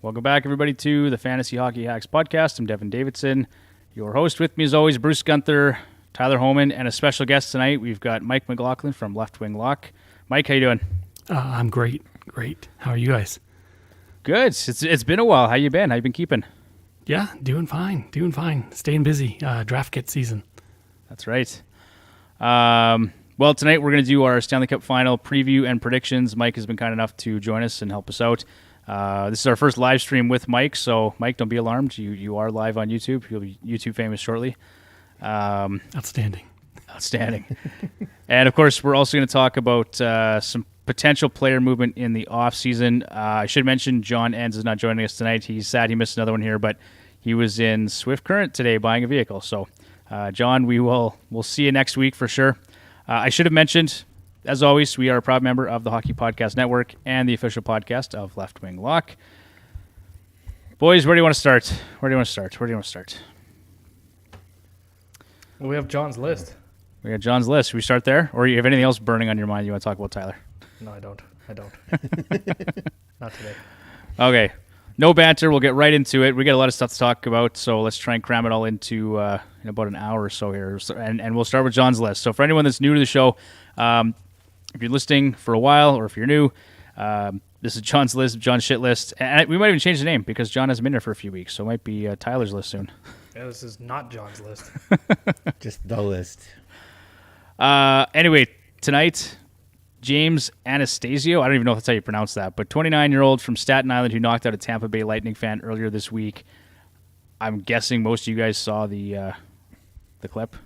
Welcome back, everybody, to the Fantasy Hockey Hacks podcast. I'm Devin Davidson, your host. With me, as always, Bruce Gunther, Tyler Homan, and a special guest tonight. We've got Mike McLaughlin from Left Wing Lock. Mike, how you doing? I'm great. How are you guys? Good. It's been a while. How you been? How you been keeping? Yeah, doing fine. Staying busy. Draft kit season. That's right. Well, tonight we're going to do our Stanley Cup Final preview and predictions. Mike has been kind enough to join us and help us out. This is our first live stream with Mike, so Mike, don't be alarmed. You are live on YouTube. You'll be YouTube famous shortly. Outstanding. And, of course, we're also going to talk about some potential player movement in the offseason. I should mention John Enns is not joining us tonight. He's sad he missed another one here, but he was in Swift Current today buying a vehicle. So, John, we'll see you next week for sure. I should have mentioned, as always, we are a proud member of the Hockey Podcast Network and the official podcast of Left Wing Lock. Boys, where do you want to start? Well, we have John's list. We got John's list. Should we start there? Or you have anything else burning on your mind you want to talk about, Tyler? No, I don't. Not today. Okay. No banter. We'll get right into it. We got a lot of stuff to talk about, so let's try and cram it all into in about an hour or so here. And we'll start with John's list. So for anyone that's new to the show, if you're listening for a while or if you're new, this is John's list, John's shit list. And we might even change the name because John hasn't been here for a few weeks, so it might be Tyler's list soon. Yeah, this is not John's list. Just the list. Anyway, tonight, James Anastasio, I don't even know if that's how you pronounce that, but 29-year-old from Staten Island who knocked out a Tampa Bay Lightning fan earlier this week. I'm guessing most of you guys saw the clip.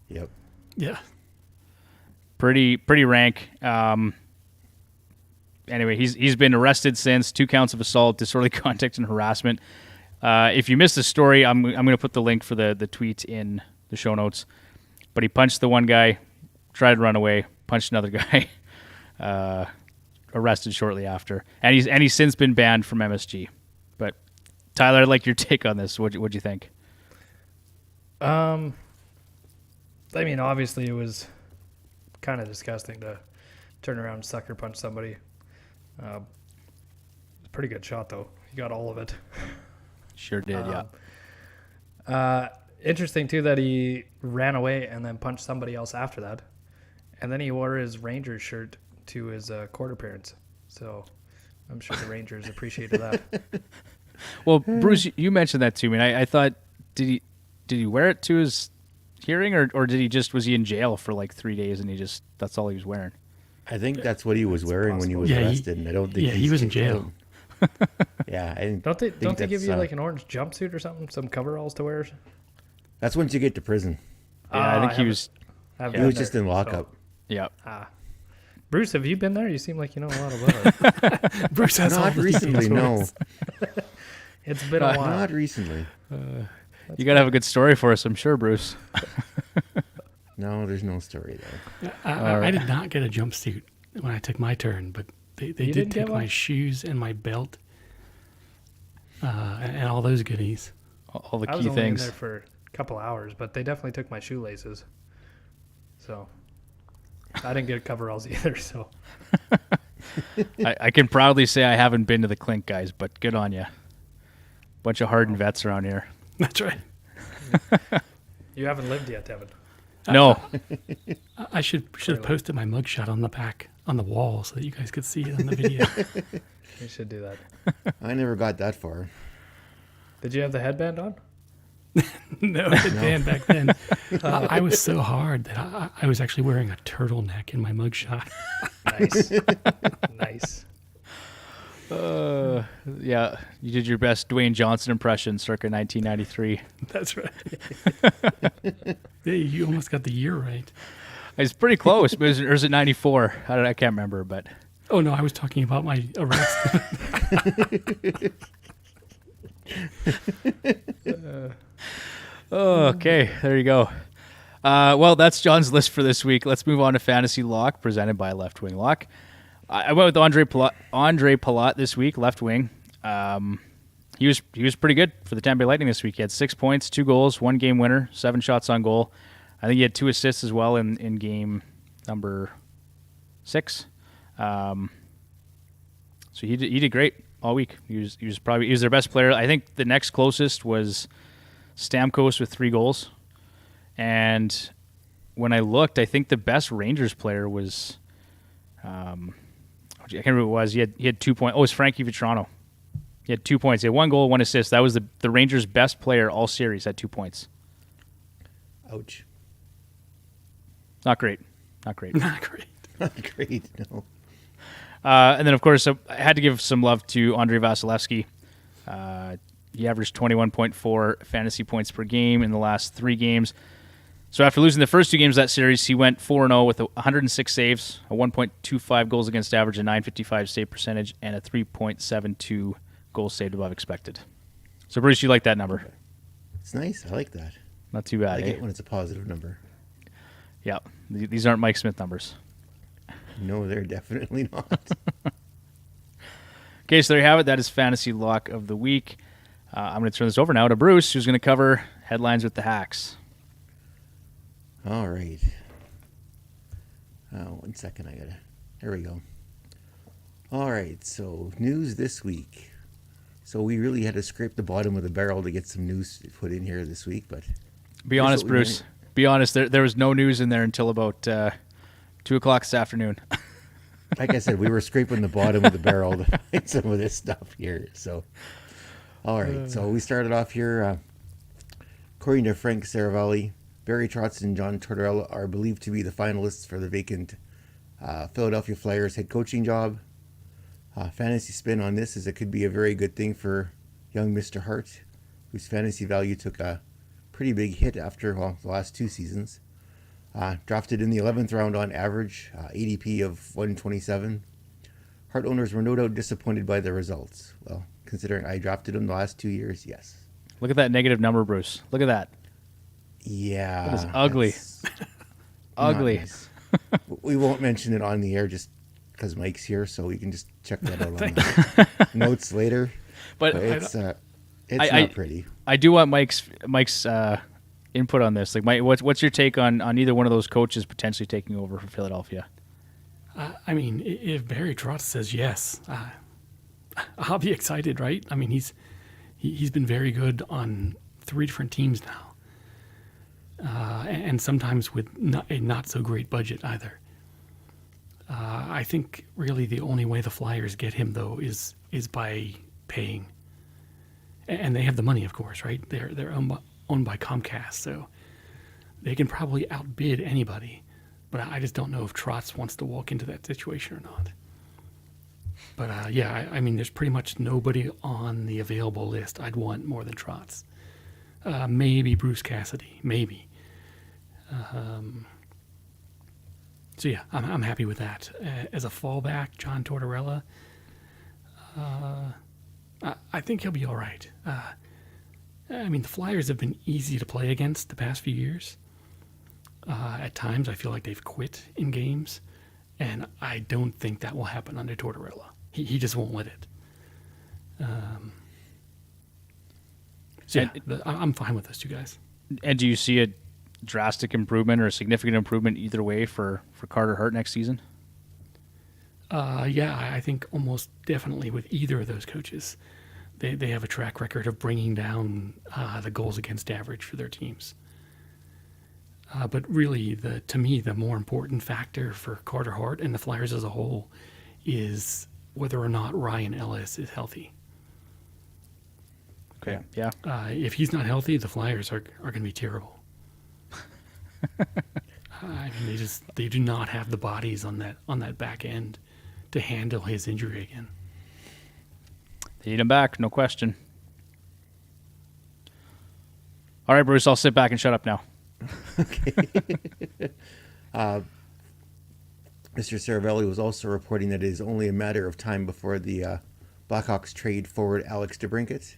Yep. Yeah. Pretty rank. Anyway, he's been arrested since, 2 counts of assault, disorderly conduct, and harassment. If you missed the story, I'm going to put the link for the tweet in the show notes. But he punched the one guy, tried to run away, punched another guy, arrested shortly after, and he's since been banned from MSG. But Tyler, I'd like your take on this. What'd you think? I mean, obviously it was kind of disgusting to turn around and sucker punch somebody. Pretty good shot though. He got all of it. Sure did, yeah. Interesting too that he ran away and then punched somebody else after that, and then he wore his Rangers shirt to his court appearance. So I'm sure the Rangers appreciated that. Well, Bruce, you mentioned that to me, and I thought, did he wear it to his hearing, or did he was he in jail for like 3 days and that's all he was wearing? I think that's what he was wearing when he was arrested, and I don't think he was in jail. Yeah, don't they give you like an orange jumpsuit or something, some coveralls to wear? That's once you get to prison. Yeah, I think he was. He was just in lockup. So. Yeah. Bruce, have you been there? You seem like you know a lot about it. Bruce has not recently. No, it's been a while. Not recently. You gotta have a good story for us, I'm sure, Bruce. No, there's no story there. I did not get a jumpsuit when I took my turn, but they did take my shoes and my belt and all those goodies. All the key I was only things. in there for a couple hours, but they definitely took my shoelaces. So I didn't get coveralls either. So I can proudly say I haven't been to the clink, guys, but good on you. Bunch of hardened vets around here. That's right. You haven't lived yet, Devin. No. I should have posted my mugshot on the back on the wall so that you guys could see it on the video. You should do that. I never got that far. Did you have the headband on? No, headband back then. I was so hard that I was actually wearing a turtleneck in my mugshot. Nice. Yeah, you did your best Dwayne Johnson impression circa 1993. That's right. Yeah, you almost got the year right. It's pretty close. Or is it 94? I can't remember, but... Oh, no, I was talking about my arrest. Okay, there you go. Well, that's John's list for this week. Let's move on to Fantasy Lock, presented by Left Wing Lock. I went with Andre Palat this week, left wing. He was pretty good for the Tampa Bay Lightning this week. He had 6 points, 2 goals, 1 game winner, 7 shots on goal. I think he had 2 assists as well in game number 6. So he did great. all week. He was their best player. I think the next closest was Stamkos with 3 goals. And when I looked, I think the best Rangers player was I can't remember who it was. He had 2 points. Oh, it was Frankie Vetrano. He had 2 points. He had 1 goal, 1 assist. That was the Rangers' best player all series at 2 points. Ouch. Not great. Not great. Not great. Not great, no. And then, of course, I had to give some love to Andrei Vasilevsky. He averaged 21.4 fantasy points per game in the last 3 games. So after losing the first 2 games of that series, he went 4-0 with 106 saves, a 1.25 goals against average, a 955 save percentage, and a 3.72 goals saved above expected. So, Bruce, you like that number? It's nice. I like that. Not too bad, I like eh? it when it's a positive number. Yeah. These aren't Mike Smith numbers. No, they're definitely not. Okay, so there you have it. That is Fantasy Lock of the Week. I'm going to turn this over now to Bruce, who's going to cover headlines with the Hacks. All right. 1 second. There we go. All right. So news this week. So we really had to scrape the bottom of the barrel to get some news put in here this week. But Be honest, Bruce. Be honest. There was no news in there until about 2 o'clock this afternoon. Like I said, we were scraping the bottom of the barrel to find some of this stuff here. So, all right. So we started off here. According to Frank Saravalli, Barry Trotz and John Tortorella are believed to be the finalists for the vacant Philadelphia Flyers head coaching job. Fantasy spin on this is it could be a very good thing for young Mr. Hart, whose fantasy value took a pretty big hit after the last 2 seasons. Drafted in the 11th round on average, ADP of 127. Hart owners were no doubt disappointed by the results. Well, considering I drafted him the last 2 years, yes. Look at that negative number, Bruce. Look at that. Yeah. That is ugly. Ugly. Nice. We won't mention it on the air just because Mike's here, so we can just check that out on the notes later. But it's not pretty. I do want Mike's input on this. Like, Mike, what's your take on either one of those coaches potentially taking over for Philadelphia? I mean, if Barry Trotz says yes, I'll be excited, right? I mean, he's been very good on 3 different teams now, and sometimes with a not so great budget either. I think really the only way the Flyers get him though is by paying, and they have the money, of course, right? They're owned by Comcast, so they can probably outbid anybody. But I just don't know if Trotz wants to walk into that situation or not. But I mean, there's pretty much nobody on the available list I'd want more than Trotz. Maybe Bruce Cassidy, maybe. So yeah, I'm happy with that. As a fallback, John Tortorella, I think he'll be all right. I mean, the Flyers have been easy to play against the past few years. At times, I feel like they've quit in games, and I don't think that will happen under Tortorella. He just won't let it. I'm fine with those 2 guys. And do you see a drastic improvement or a significant improvement either way for Carter Hart next season? I think almost definitely with either of those coaches. They have a track record of bringing down the goals against average for their teams. But really, to me, the more important factor for Carter Hart and the Flyers as a whole is whether or not Ryan Ellis is healthy. Okay, yeah. If he's not healthy, the Flyers are going to be terrible. I mean, they do not have the bodies on that back end to handle his injury again. They need him back, no question. All right, Bruce, I'll sit back and shut up now. Okay. Mr. Saravelli was also reporting that it is only a matter of time before the Blackhawks trade forward Alex DeBrincat,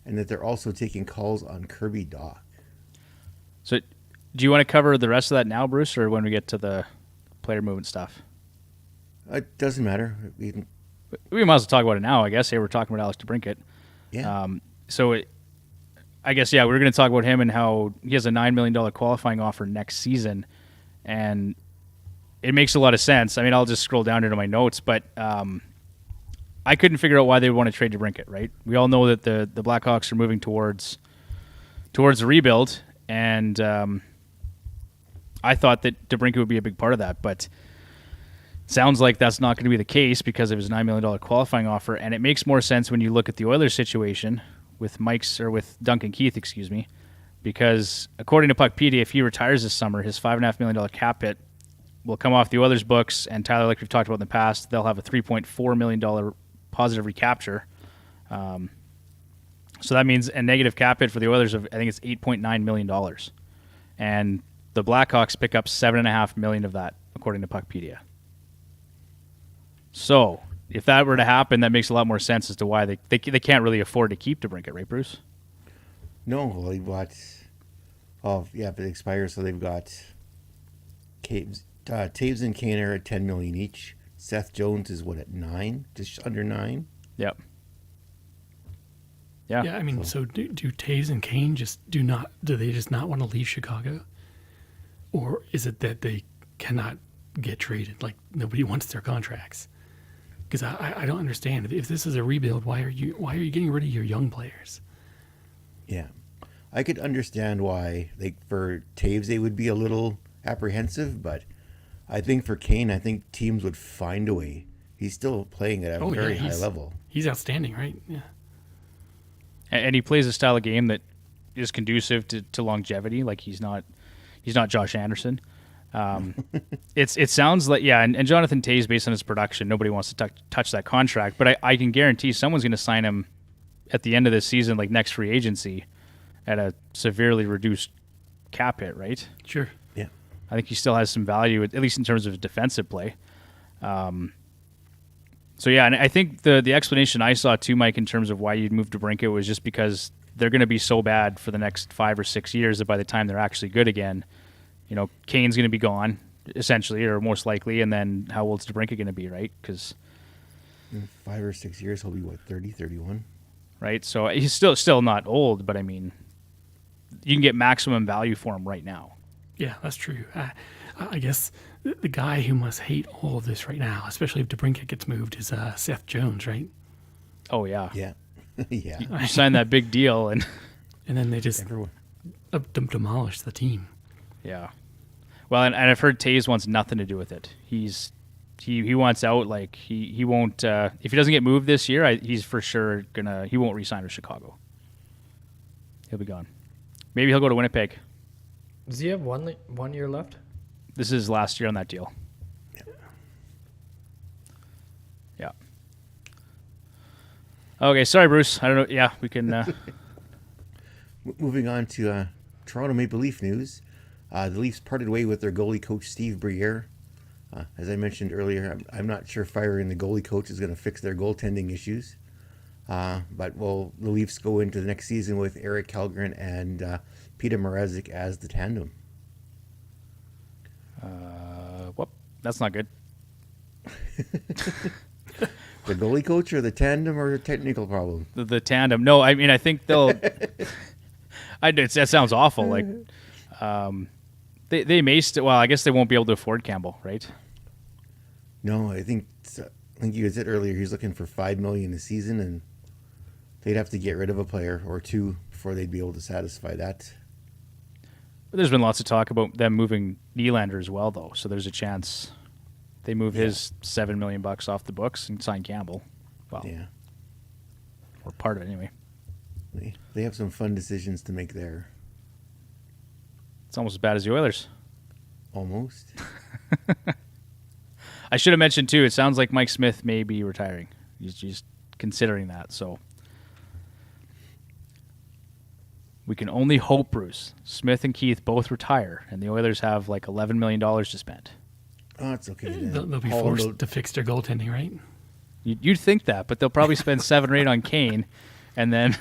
and that they're also taking calls on Kirby Dach. So, do you want to cover the rest of that now, Bruce, or when we get to the player movement stuff? It doesn't matter. We might as well talk about it now, I guess. Hey, we're talking about Alex DeBrincat. Yeah. I guess, we're going to talk about him and how he has a $9 million qualifying offer next season. And it makes a lot of sense. I mean, I'll just scroll down into my notes, but I I couldn't figure out why they would want to trade DeBrincat, right? We all know that the Blackhawks are moving towards a rebuild, and I thought that DeBrincat would be a big part of that, but sounds like that's not going to be the case because of his $9 million qualifying offer, and it makes more sense when you look at the Oilers situation with with Duncan Keith, because according to Puckpedia, if he retires this summer, his $5.5 million cap hit will come off the Oilers' books, and Tyler, like we've talked about in the past, they'll have a $3.4 million positive recapture. So that means a negative cap hit for the Oilers of, I think it's $8.9 million. And the Blackhawks pick up $7.5 million of that, according to Puckpedia. So if that were to happen, that makes a lot more sense as to why they can't really afford to keep DeBrincat, right, Bruce? No, well, they've got... Oh, yeah, but it expires, so they've got... Taves and Kane are at $10 million each. Seth Jones is, at 9? Just under 9? Yep. Yeah. Yeah, I mean, so do Taves and Kane do they just not want to leave Chicago? Or is it that they cannot get traded? Like, nobody wants their contracts? Because I don't understand. If this is a rebuild, why are you getting rid of your young players? Yeah. I could understand why, for Taves, they would be a little apprehensive, but I think for Kane, I think teams would find a way. He's still playing at a very high level. He's outstanding, right? Yeah. And he plays a style of game that is conducive to longevity. Like he's not Josh Anderson. It sounds like, yeah, and Jonathan Taves, based on his production, nobody wants to touch that contract. But I can guarantee someone's going to sign him at the end of this season, like next free agency, at a severely reduced cap hit, right? Sure. Yeah. I think he still has some value, at least in terms of defensive play. So yeah, and I think the explanation I saw too, Mike, in terms of why you'd move DeBrincat was just because they're going to be so bad for the next 5 or 6 years that by the time they're actually good again, Kane's going to be gone essentially, or most likely, and then how old's DeBrincat going to be, right? Because in 5 or 6 years, he'll be 30, 31, right? So he's still not old, but I mean, you can get maximum value for him right now. Yeah, that's true. I guess the guy who must hate all of this right now, especially if DeBrincat gets moved, is Seth Jones, right? Oh yeah, yeah, yeah. You signed that big deal, and then they just demolish the team. Yeah. Well, and I've heard Taves wants nothing to do with it. He wants out. Like he won't. If he doesn't get moved this year, he's for sure he won't re-sign with Chicago. He'll be gone. Maybe he'll go to Winnipeg. Does he have one year left? This is last year on that deal. Yeah. Okay, sorry, Bruce. I don't know. Yeah, we can. Moving on to Toronto Maple Leaf news. The Leafs parted way with their goalie coach, Steve Briere. As I mentioned earlier, I'm not sure firing the goalie coach is going to fix their goaltending issues. But the Leafs go into the next season with Eric Hellgren and Peter Mrazek as the tandem. Whoop, that's not good. The goalie coach or the tandem or a technical problem? The tandem. No, I mean, I think they'll... that sounds awful. Like, they may still... Well, I guess they won't be able to afford Campbell, right? No, I think you said earlier he's looking for $5 million a season, and they'd have to get rid of a player or two before they'd be able to satisfy that. There's been lots of talk about them moving Nylander as well, though. So there's a chance they move his $7 million off the books and sign Campbell. Well, yeah, or part of it anyway. They have some fun decisions to make there. It's almost as bad as the Oilers. Almost. I should have mentioned too. It sounds like Mike Smith may be retiring. He's considering that. So we can only hope, Bruce, Smith and Keith both retire, and the Oilers have like $11 million to spend. Oh, it's okay. They'll be forced to fix their goaltending, right? You'd think that, but they'll probably spend 7 or 8 on Kane, and then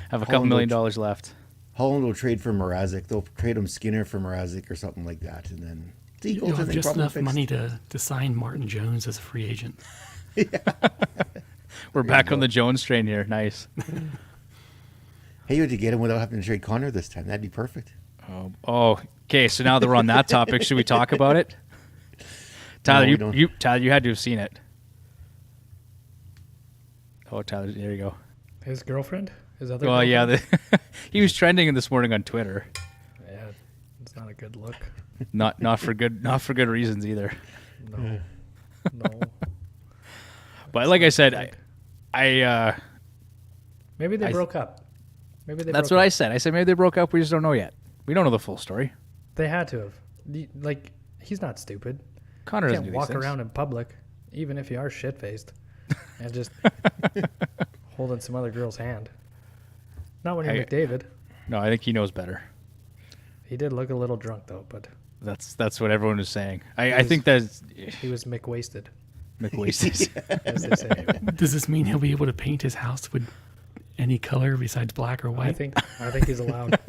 have a couple $1 million left. Holland will trade for Mrazek. They'll trade him Skinner for Mrazek or something like that, and then you'll have just enough money to sign Martin Jones as a free agent. Yeah. We're back on the Jones train here. Nice. Hey, would you get him without having to trade Connor this time? That'd be perfect. Oh, okay. So now that we're on that topic, should we talk about it? Tyler, No, Tyler, you had to have seen it. Oh, Tyler, there you go. His girlfriend? His other Well, girlfriend? yeah, he was trending this morning on Twitter. Yeah, it's not a good look. Not for good reasons either. No. No. But like I said, I Maybe they broke up. Maybe they that's broke what up. I said. I said maybe they broke up. We just don't know yet. We don't know the full story. They had to have. Like, he's not stupid. Connor You doesn't can't do these walk things. around in public, even if you are shit-faced, and just holding some other girl's hand. Not when you're McDavid. No, I think he knows better. He did look a little drunk, though, but That's what everyone is saying. I think that's he was McWasted, McWasted. as they say. Does this mean he'll be able to paint his house with any color besides black or white? I think he's allowed.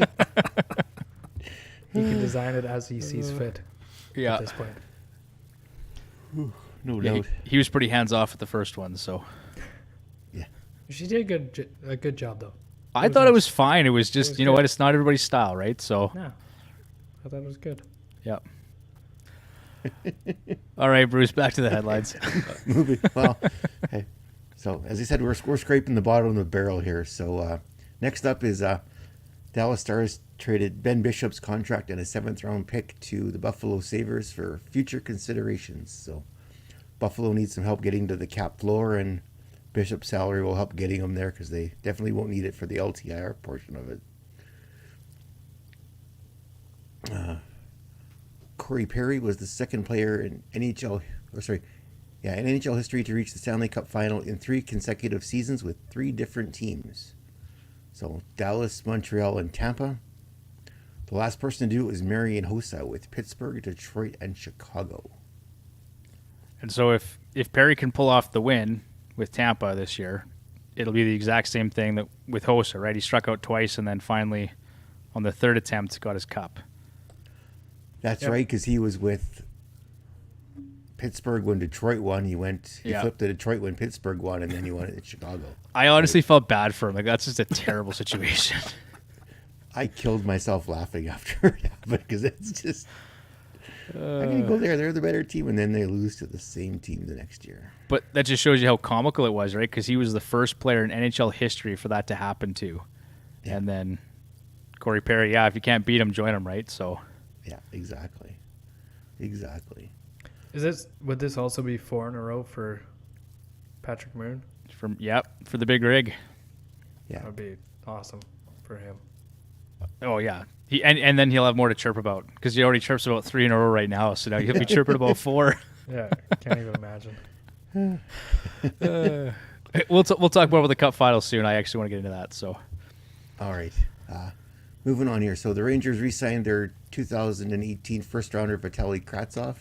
He can design it as he sees fit Yeah. at this point. No Yeah, doubt. he was pretty hands off at the first one, so Yeah. She did a good job, though. I thought it was fine. It was just was you know good. what? It's not everybody's style, right? So Yeah, I thought it was good. yeah. All right, Bruce. Back to the headlines. Moving. Well, hey. So as I said, we're scraping the bottom of the barrel here. So next up is Dallas Stars traded Ben Bishop's contract and a 7th-round pick to the Buffalo Sabres for future considerations. So Buffalo needs some help getting to the cap floor, and Bishop's salary will help getting them there because they definitely won't need it for the LTIR portion of it. Corey Perry was the second player in NHL history to reach the Stanley Cup Final in 3 consecutive seasons with 3 different teams. So Dallas, Montreal, and Tampa. The last person to do it was Marian Hossa with Pittsburgh, Detroit, and Chicago. And so if Perry can pull off the win with Tampa this year, it'll be the exact same thing that with Hossa, right? He struck out twice and then finally on the 3rd attempt got his cup. That's right, because he was with Pittsburgh when Detroit won. He flipped to Detroit when Pittsburgh won, and then he won it in Chicago. I honestly felt bad for him. Like that's just a terrible situation. I killed myself laughing after it happened because it's just. I'm going to go there. They're the better team, and then they lose to the same team the next year. But that just shows you how comical it was, right? Because he was the first player in NHL history for that to happen to. Yeah. And then Corey Perry, if you can't beat him, join him, right? So Yeah, exactly. Would this also be 4 in a row for Patrick Maroon? for the big rig. Yeah. That would be awesome for him. Oh yeah, and then he'll have more to chirp about because he already chirps about 3 in a row right now. So now he'll be chirping about 4. Yeah, can't even imagine. We'll talk more about the Cup Final soon. I actually want to get into that. So All right. Moving on here. So the Rangers re-signed their 2018 first-rounder Vitaly Kravtsov,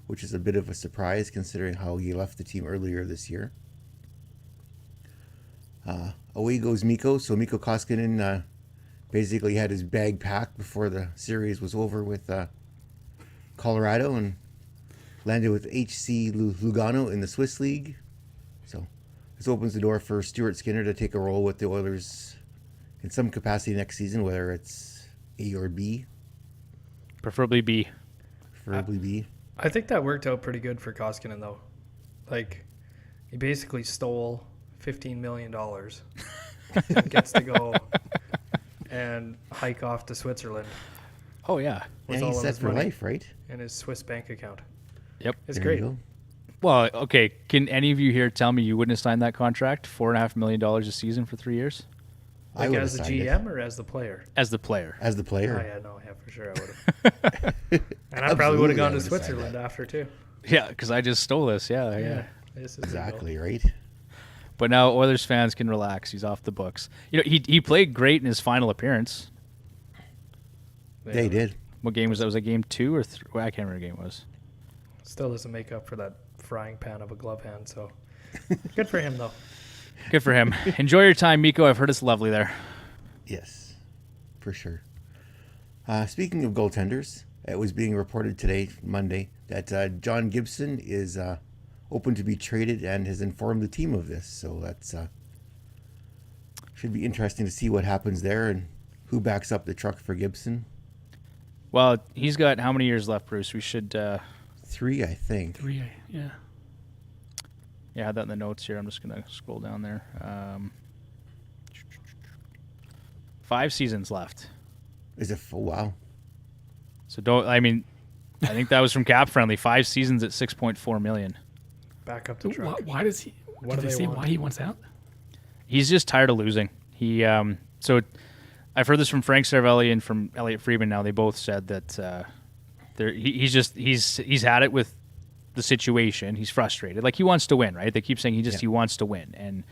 which is a bit of a surprise considering how he left the team earlier this year. Away goes Mikko. So Mikko Koskinen basically had his bag packed before the series was over with Colorado and landed with HC Lugano in the Swiss League. So this opens the door for Stuart Skinner to take a role with the Oilers in some capacity next season, whether it's A or B. preferably B. Preferably B. I think that worked out pretty good for Koskinen, though. Like, he basically stole $15 million and gets to go and hike off to Switzerland Oh yeah. with And all he's of set his for money life, right? in his Swiss bank account. Yep. It's There great. you go. Well, okay. Can any of you here tell me you wouldn't have signed that contract? $4.5 million a season for 3 years I Like would as the have signed it. GM or as the player? as the player. As the Oh, player. yeah, no, yeah, for sure I would have. And I probably would Absolutely, have gone I to would've signed Switzerland that. after, too. Yeah, because I just stole this. Yeah. This is the Exactly, right? But now Oilers fans can relax. He's off the books. You know, he played great in his final appearance. goal. They Yeah. did. What game was that? Was that game 2 or 3? Well, I can't remember what game it was. Still doesn't make up for that frying pan of a glove hand, so good for him, though. Good for him. Enjoy your time, Mikko. I've heard it's lovely there. Yes, for sure. Speaking of goaltenders, it was being reported today, Monday, that John Gibson is open to be traded and has informed the team of this. So that's should be interesting to see what happens there and who backs up the truck for Gibson. Well, he's got how many years left, Bruce? We should. 3, I think. 3, yeah. Yeah, I had that in the notes here. I'm just going to scroll down there. 5 seasons left. Is it full? Wow. So I think that was from Cap Friendly. 5 seasons at $6.4 million. Back up the truck. Why does he? What did do they they say want? why he wants out? He's just tired of losing. So I've heard this from Frank Cervelli and from Elliot Friedman. Now they both said that he's had it with the situation. He's frustrated. Like, he wants to win, right? They keep saying he wants to win, and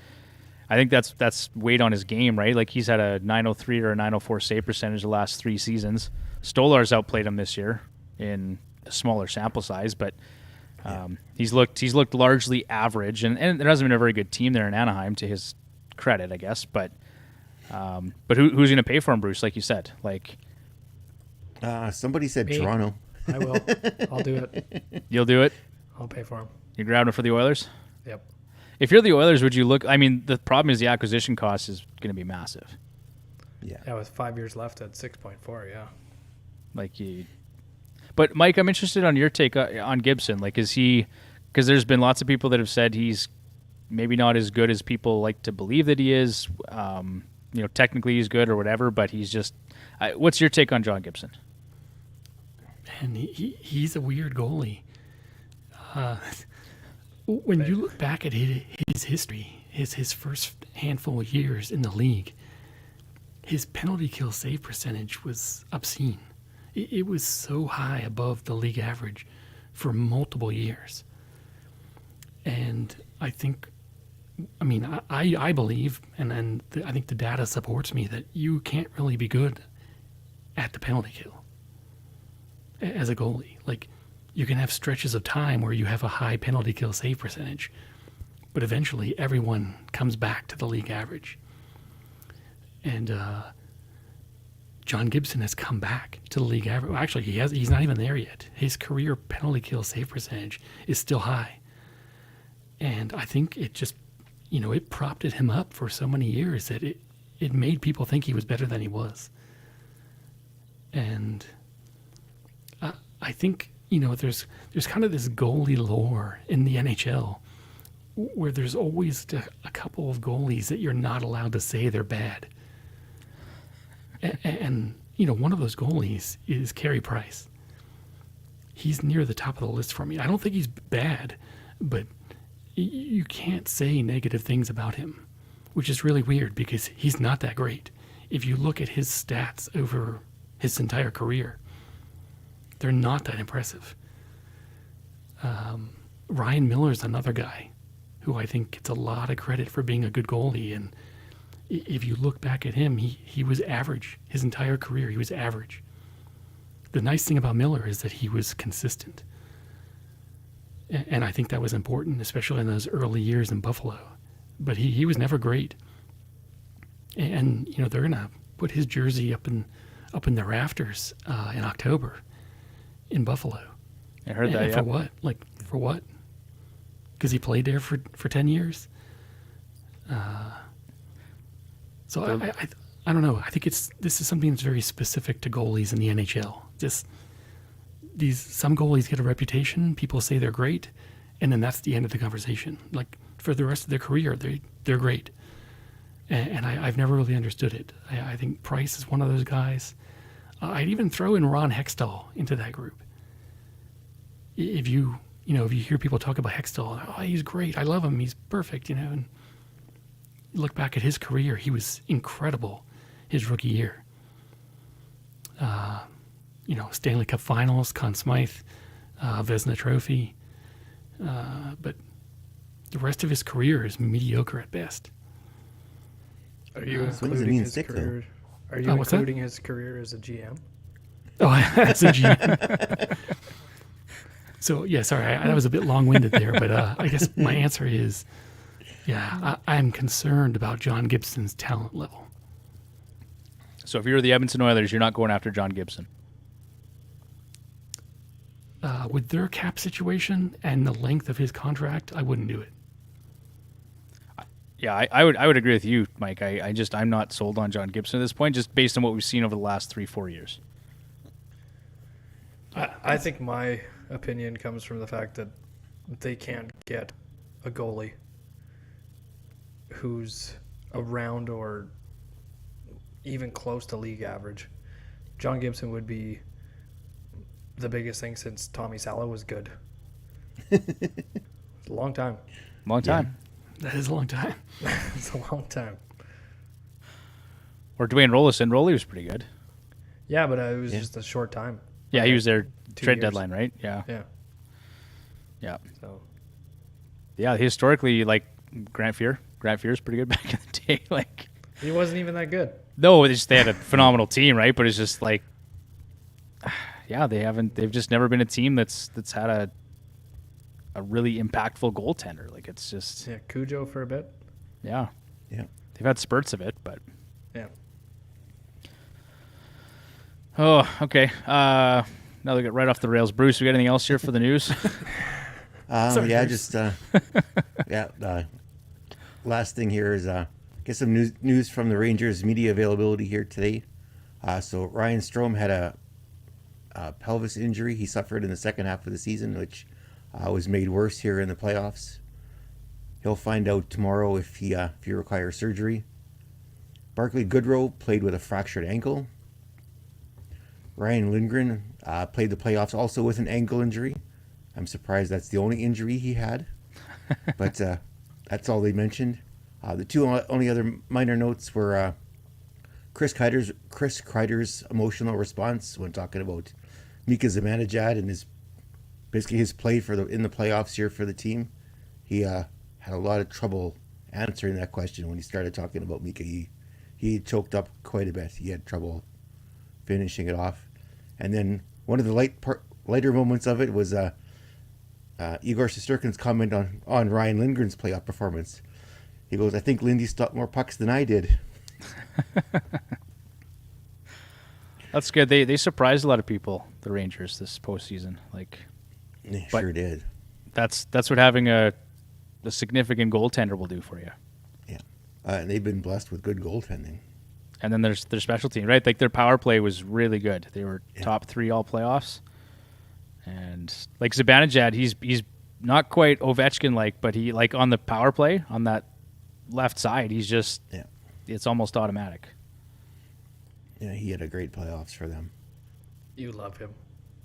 I think that's weighed on his game, right? Like, he's had a .903 or a .904 save percentage the last 3 seasons. Stolar's outplayed him this year in a smaller sample size, but he's looked largely average, and there hasn't been a very good team there in Anaheim, to his credit, I guess. But who's going to pay for him, Bruce? Like you said, like somebody said Me. Toronto. I will. I'll do it. you'll do it. I'll pay for him. You grabbed him for the Oilers. Yep. If you're the Oilers, would you look? I mean, the problem is the acquisition cost is going to be massive. Yeah, with 5 years left at 6.4. Yeah. But Mike, I'm interested on your take on Gibson. Like, is he? Because there's been lots of people that have said he's maybe not as good as people like to believe that he is. Technically he's good or whatever, but he's just. What's your take on John Gibson? And he's a weird goalie. When you look back at his history, his first handful of years in the league, his penalty kill save percentage was obscene. It was so high above the league average for multiple years. And I believe, and I think the data supports me, that you can't really be good at the penalty kill as a goalie. Like, you can have stretches of time where you have a high penalty kill save percentage, but eventually everyone comes back to the league average. And John Gibson has come back to the league average. Well, actually, he's not even there yet. His career penalty kill save percentage is still high. And I think it just, it propped him up for so many years that it made people think he was better than he was. And I think, there's kind of this goalie lore in the NHL where there's always a couple of goalies that you're not allowed to say they're bad. And one of those goalies is Carey Price. He's near the top of the list for me. I don't think he's bad, but you can't say negative things about him, which is really weird because he's not that great. If you look at his stats over his entire career, they're not that impressive. Ryan Miller's another guy who I think gets a lot of credit for being a good goalie. And if you look back at him, he was average. His entire career, he was average. The nice thing about Miller is that he was consistent. And I think that was important, especially in those early years in Buffalo. But he was never great. And they're going to put his jersey up in the rafters in October in Buffalo. I heard that. For what? For what? Because he played there for 10 years. So I don't know. I think this is something that's very specific to goalies in the NHL. Just some goalies get a reputation. People say they're great, and then that's the end of the conversation. Like, for the rest of their career, they're great. And I've never really understood it. I think Price is one of those guys. I'd even throw in Ron Hextall into that group. If you hear people talk about Hextall, oh, he's great, I love him, he's perfect, and you look back at his career, he was incredible his rookie year. Stanley Cup Finals, Conn Smythe, Vezina Trophy, but the rest of his career is mediocre at best. Are you what does it including mean, his stick, career? Are you what's that? including his career as a GM? Oh, that's a GM. So, yeah, sorry, that was a bit long-winded there, but I guess my answer is, I'm concerned about John Gibson's talent level. So if you're the Edmonton Oilers, you're not going after John Gibson. With their cap situation and the length of his contract, I wouldn't do it. Yeah, I would agree with you, Mike. I'm not sold on John Gibson at this point, just based on what we've seen over the last 3-4 years. I think my opinion comes from the fact that they can't get a goalie who's around or even close to league average. John Gibson would be the biggest thing since Tommy Salo was good. It's a long time. Long time. That is a long time. It's a long time. Or Dwayne Rollison. Rolly was pretty good. Yeah, but it was just a short time. Yeah, he was there 2 trade years. deadline, right? Yeah. Yeah. Yeah. So Yeah, historically, like Grant Fuhr. Grant Fuhr's pretty good back in the day. Like, he wasn't even that good. no, they had a phenomenal team, right? But it's just like, yeah, they've just never been a team that's had a really impactful goaltender. Like, it's just, Yeah, Cujo for a bit. yeah. Yeah. They've had spurts of it, but. Yeah. Oh, okay. Now they get right off the rails. Bruce, we got anything else here for the news? Sorry, Yeah, Bruce. just last thing here is get some news from the Rangers media availability here today. So Ryan Strome had a pelvis injury he suffered in the second half of the season, which was made worse here in the playoffs. He'll find out tomorrow if he requires surgery. Barclay Goudreau played with a fractured ankle. Ryan Lindgren played the playoffs also with an ankle injury. I'm surprised that's the only injury he had, but that's all they mentioned. The two only other minor notes were Chris Kreider's emotional response when talking about Mika Zibanejad and his play in the playoffs here for the team. He had a lot of trouble answering that question when he started talking about Mika. He choked up quite a bit. He had trouble finishing it off. And then one of the lighter moments of it was Igor Shesterkin's comment on Ryan Lindgren's playoff performance. He goes, "I think Lindy stopped more pucks than I did." That's good. They surprised a lot of people, the Rangers, this postseason. Like, They But- sure did. that's what having a significant goaltender will do for you. Yeah. And they've been blessed with good goaltending. And then there's their special team, right? Like, their power play was really good. They were Yeah. top 3 all playoffs. And like Zibanejad, he's not quite Ovechkin like, but he, like, on the power play on that left side, he's just Yeah. it's almost automatic. Yeah, he had a great playoffs for them. You love him.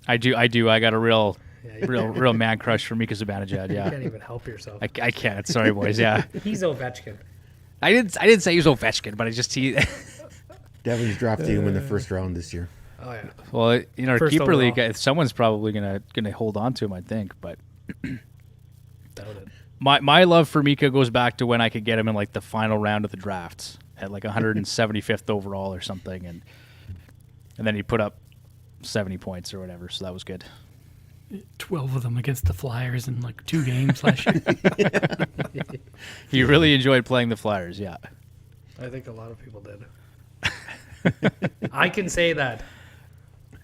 I do. I got a real Yeah, real man crush for Mika Zibanejad. You Yeah. can't even help yourself. I can't. Sorry, boys. Yeah. He's Ovechkin. I didn't say he was Ovechkin, but I just Devon's drafting him in the first round this year. Oh, yeah. well, in our First keeper overall. league, someone's probably gonna hold on to him, I think. But Doubt it. my love for Mika goes back to when I could get him in like the final round of the drafts at like 175th overall or something, and then he put up 70 points or whatever. So that was good. 12 of them against the Flyers in like 2 games last year. He really enjoyed playing the Flyers. Yeah. I think a lot of people did. I can say that.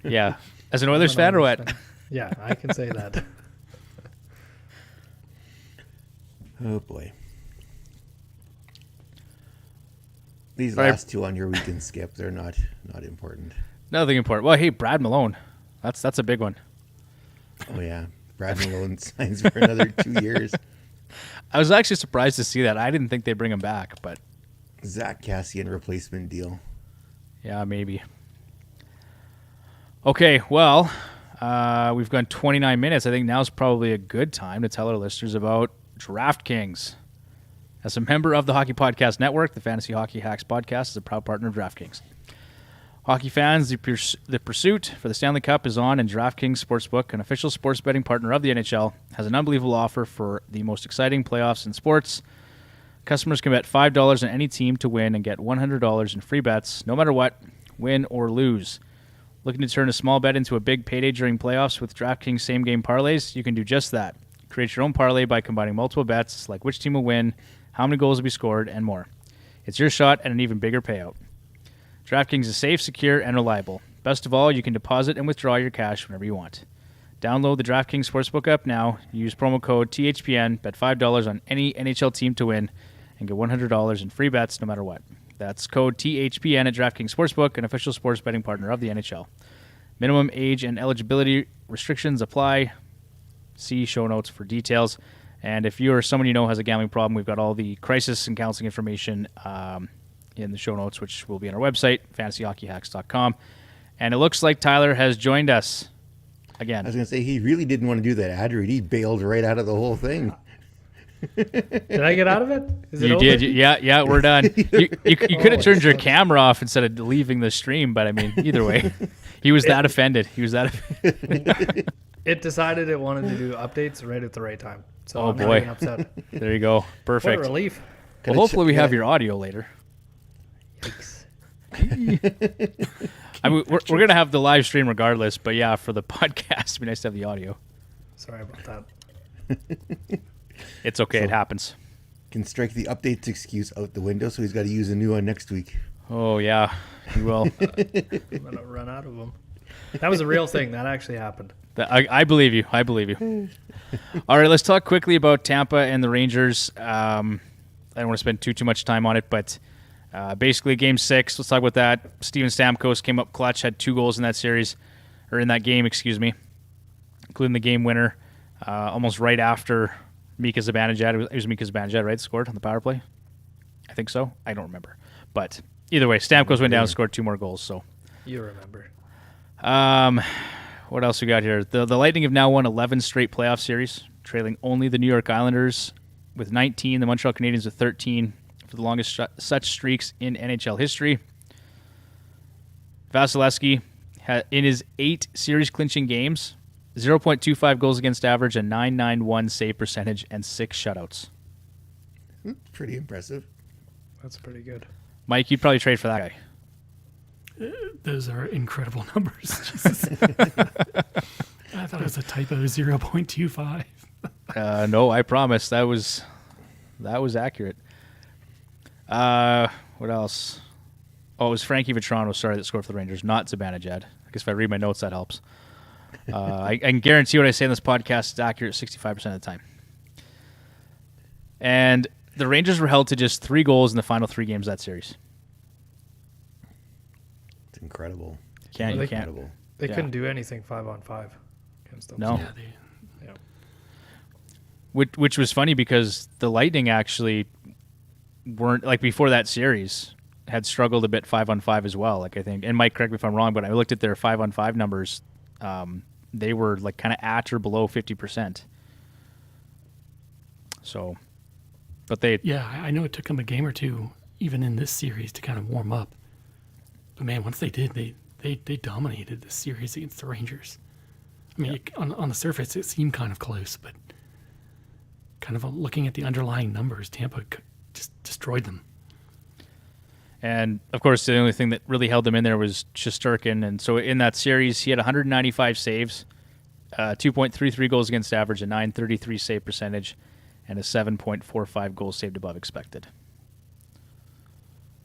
Yeah. As an Oilers fan or what? Yeah, I can say that. Oh boy. These All right. last two on your weekend skip, they're not important. Nothing important. Well, hey, Brad Malone. That's a big one. Oh yeah. Brad Malone signs for another 2 years. I was actually surprised to see that. I didn't think they'd bring him back, but Zach Cassian replacement deal. yeah, maybe. Okay, well, we've gone 29 minutes. I think now's probably a good time to tell our listeners about DraftKings. As a member of the Hockey Podcast Network, the Fantasy Hockey Hacks podcast is a proud partner of DraftKings. Hockey fans, the pursuit for the Stanley Cup is on, and DraftKings Sportsbook, an official sports betting partner of the NHL, has an unbelievable offer for the most exciting playoffs in sports. Customers can bet $5 on any team to win and get $100 in free bets, no matter what, win or lose. Looking to turn a small bet into a big payday during playoffs with DraftKings same-game parlays? You can do just that. Create your own parlay by combining multiple bets, like which team will win, how many goals will be scored, and more. It's your shot at an even bigger payout. DraftKings is safe, secure, and reliable. Best of all, you can deposit and withdraw your cash whenever you want. Download the DraftKings Sportsbook app now. Use promo code THPN. Bet $5 on any NHL team to win and get $100 in free bets no matter what. That's code THPN at DraftKings Sportsbook, an official sports betting partner of the NHL. Minimum age and eligibility restrictions apply. See show notes for details. And if you or someone you know has a gambling problem, we've got all the crisis and counseling information in the show notes, which will be on our website, fantasyhockeyhacks.com. And it looks like Tyler has joined us again. I was going to say, he really didn't want to do that ad read. He bailed right out of the whole thing. Did I get out of it? Is it You over? did. Yeah, we're done. You could have turned your camera off instead of leaving the stream, but I mean, either way, he was that offended. It decided it wanted to do updates right at the right time. So Oh, I'm not boy. even upset. There you go. What a Perfect. relief. Well, hopefully we have your audio later. Yikes. I mean, we're going to have the live stream regardless, but yeah, for the podcast, it'd be nice to have the audio. Sorry about that. It's okay. It happens. Can strike the updates excuse out the window, so he's got to use a new one next week. Oh, yeah, you will. I'm going to run out of them. That was a real thing. That actually happened. I believe you. I believe you. All right, let's talk quickly about Tampa and the Rangers. I don't want to spend too much time on it, but basically Game 6, let's talk about that. Steven Stamkos came up clutch, had 2 goals in that series, or in that game, including the game winner, almost right after Mika Zibanejad. It was Mika Zibanejad, right, scored on the power play? I think so. I don't remember. But either way, Stamkos went down and scored 2 more goals. So, You remember. what else we got here? The Lightning have now won 11 straight playoff series, trailing only the New York Islanders with 19, the Montreal Canadiens with 13, for the longest such streaks in NHL history. Vasilevsky, in his 8 series-clinching games, 0.25 goals against average, a .991 save percentage, and 6 shutouts. Pretty impressive. That's pretty good. Mike, you'd probably trade for that guy. Those are incredible numbers. Jesus. I thought it was a typo, 0.25. No, I promise. That was accurate. What else? Oh, it was Frankie Vetrano, that scored for the Rangers, not Zibanejad. I guess if I read my notes, that helps. I can guarantee what I say in this podcast is accurate 65% of the time. And the Rangers were held to just 3 goals in the final 3 games of that series. It's incredible. You can't. Incredible. They Yeah. couldn't do anything 5-on-5 against them. No. Yeah. Which was funny because the Lightning actually weren't, like, before that series, had struggled a bit 5-on-5 as well. Like, I think, and Mike, correct me if I'm wrong, but I looked at their 5-on-5 numbers. They were like kind of at or below 50%. So, but they, Yeah, I know it took them a game or two, even in this series, to kind of warm up. But man, once they did, they dominated this series against the Rangers. I mean, on the surface, it seemed kind of close, but kind of looking at the underlying numbers, Tampa just destroyed them. and of course, the only thing that really held them in there was Shesterkin. And so in that series, he had 195 saves, 2.33 goals against average, a .933 save percentage, and a 7.45 goals saved above expected.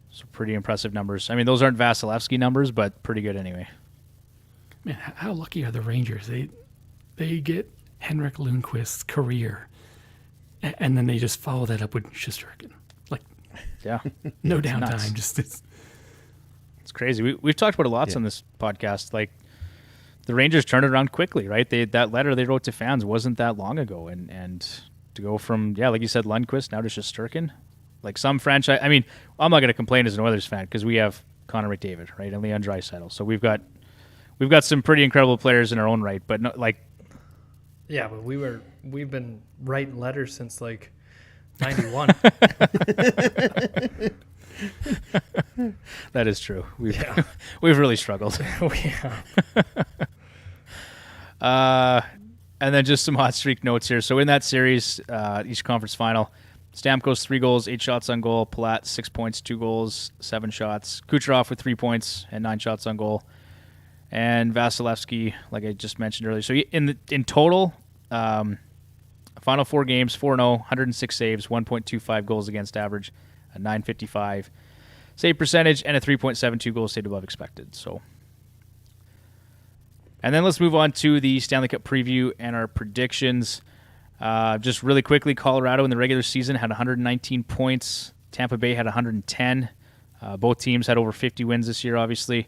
So pretty impressive numbers. I mean, those aren't Vasilevsky numbers, but pretty good anyway. Man, how lucky are the Rangers? They get Henrik Lundqvist's career, and then they just follow that up with Shesterkin. Like, Yeah, no It's nuts. downtime. Just it's crazy. We've talked about it lots on this podcast. Like, the Rangers turned it around quickly, right? That letter they wrote to fans wasn't that long ago, and to go from, like you said, Lundqvist now to Shesterkin, like some franchise. I mean, I'm not going to complain as an Oilers fan because we have Connor McDavid, right, and Leon Draisaitl. So we've got some pretty incredible players in our own right, but not like. Yeah, but we've been writing letters since like 91. That is true. Yeah. We've really struggled. Yeah. And then just some hot streak notes here. So in that series, East Conference Final, Stamkos 3 goals, 8 shots on goal. Palat 6 points, 2 goals, 7 shots. Kucherov with 3 points and 9 shots on goal. And Vasilevsky, like I just mentioned earlier. So in total, final 4 games, 4-0, 106 saves, 1.25 goals against average, a .955 save percentage, and a 3.72 goals saved above expected. So, and then let's move on to the Stanley Cup preview and our predictions. Just really quickly, Colorado in the regular season had 119 points. Tampa Bay had 110. Both teams had over 50 wins this year, obviously.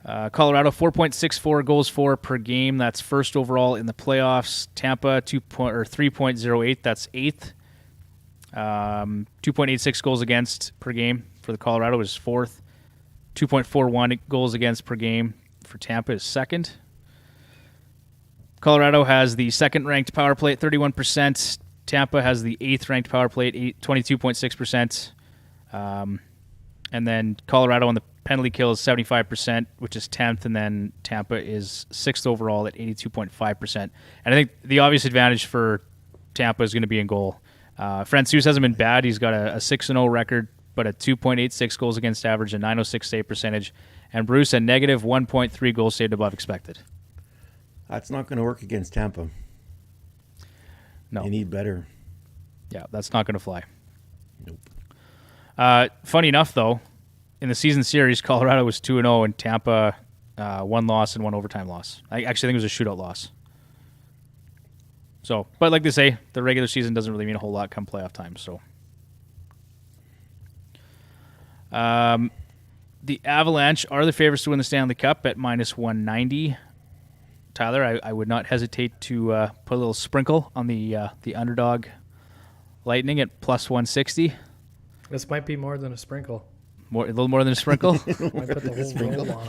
Colorado 4.64 goals for per game. That's first overall in the playoffs. Tampa 3.08. That's eighth. 2.86 goals against per game for the Colorado is fourth. 2.41 goals against per game for Tampa is second. Colorado has the second-ranked power play at 31%. Tampa has the eighth-ranked power play at 22.6%. And then Colorado on the penalty kill is 75%, which is 10th, and then Tampa is 6th overall at 82.5%. And I think the obvious advantage for Tampa is going to be in goal. Francouz hasn't been bad. He's got a 6-0 record, but a 2.86 goals against average, a 906 save percentage, and Bruce a negative 1.3 goals saved above expected. That's not going to work against Tampa. No. They need better. Yeah, that's not going to fly. Nope. Funny enough, though, in the season series, Colorado was 2-0, and Tampa 1 loss and 1 overtime loss. I actually think it was a shootout loss. So, but like they say, the regular season doesn't really mean a whole lot come playoff time. So, the Avalanche are the favorites to win the Stanley Cup at minus 190. Tyler, I would not hesitate to put a little sprinkle on the underdog Lightning at plus 160. This might be more than a sprinkle. A little more than a sprinkle. Might put the whole roll on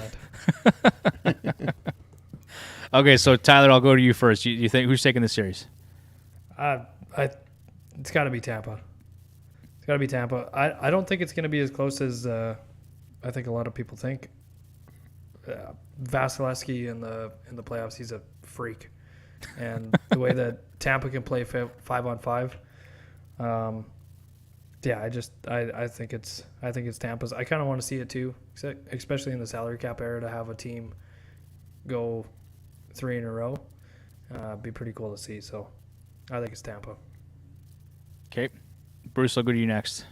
it. Okay, so Tyler, I'll go to you first. You think who's taking this series? It's got to be Tampa. It's got to be Tampa. I don't think it's going to be as close as I think a lot of people think. Vasilevsky in the playoffs, he's a freak, and the way that Tampa can play 5-on-5, I think it's Tampa's. I kind of want to see it too, especially in the salary cap era, to have a team go 3 in a row. Be pretty cool to see. So I think it's Tampa. Okay, Bruce, I'll go to you next.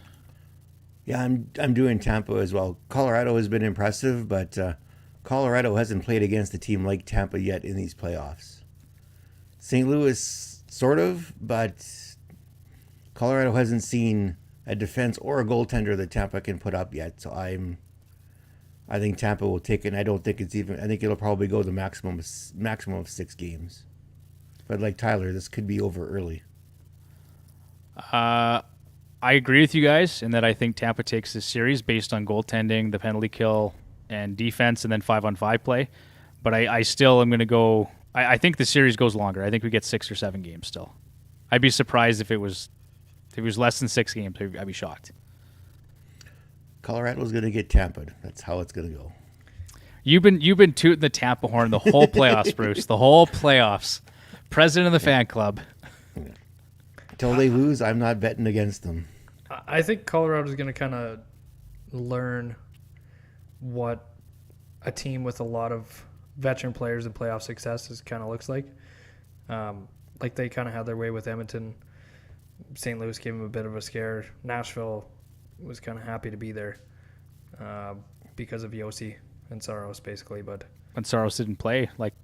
Yeah, I'm doing Tampa as well. Colorado has been impressive, but Colorado hasn't played against a team like Tampa yet in these playoffs. St. Louis, sort of, but Colorado hasn't seen a defense or a goaltender that Tampa can put up yet. So I think Tampa will take it. And I don't think it's even. I think it'll probably go the maximum of 6 games. But like Tyler, this could be over early. I agree with you guys in that I think Tampa takes this series based on goaltending, the penalty kill, and defense, and then 5-on-5 play. But I still am going to go. I think the series goes longer. I think we get 6 or 7 games still. I'd be surprised if it was less than 6 games. I'd be shocked. Colorado's going to get Tampa. That's how it's going to go. You've been tooting the Tampa horn the whole playoffs, Bruce. The whole playoffs. President of the fan club. Until they lose, I'm not betting against them. I think Colorado's going to kind of learn what a team with a lot of veteran players and playoff success kind of looks like. Like they kind of had their way with Edmonton. St. Louis gave them a bit of a scare. Nashville was kind of happy to be there because of Yossi and Saros, basically. But when Saros didn't play, like,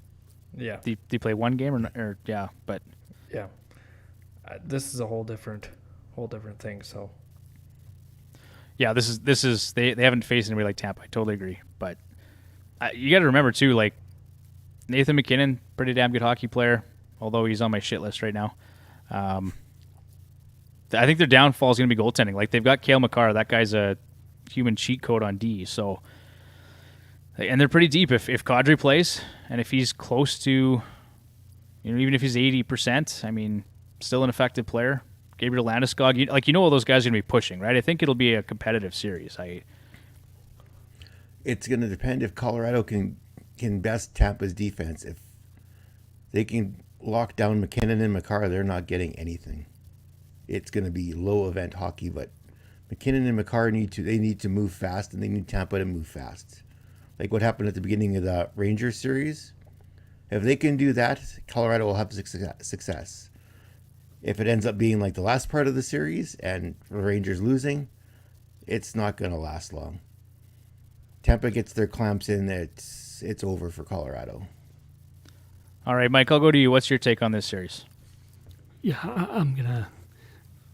yeah, did he play one game or yeah? But yeah, this is a whole different thing. So yeah, this is they haven't faced anybody like Tampa. I totally agree. But you got to remember too, like Nathan McKinnon, pretty damn good hockey player, although he's on my shit list right now. I think their downfall is going to be goaltending. Like they've got Cale Makar, that guy's a human cheat code on D. So, and they're pretty deep. If Kadri plays and if he's close to, even if he's 80%, I mean, still an effective player. Gabriel Landeskog, all those guys are going to be pushing, right? I think it'll be a competitive series. It's going to depend if Colorado can best Tampa's defense. If they can lock down McKinnon and Makar, they're not getting anything. It's going to be low event hockey, but McKinnon and Makar need to move fast, and they need Tampa to move fast. Like what happened at the beginning of the Rangers series. If they can do that, Colorado will have success. If it ends up being like the last part of the series and the Rangers losing, it's not going to last long. Tampa gets their clamps in, it's over for Colorado. All right, Mike, I'll go to you. What's your take on this series? Yeah, I'm going to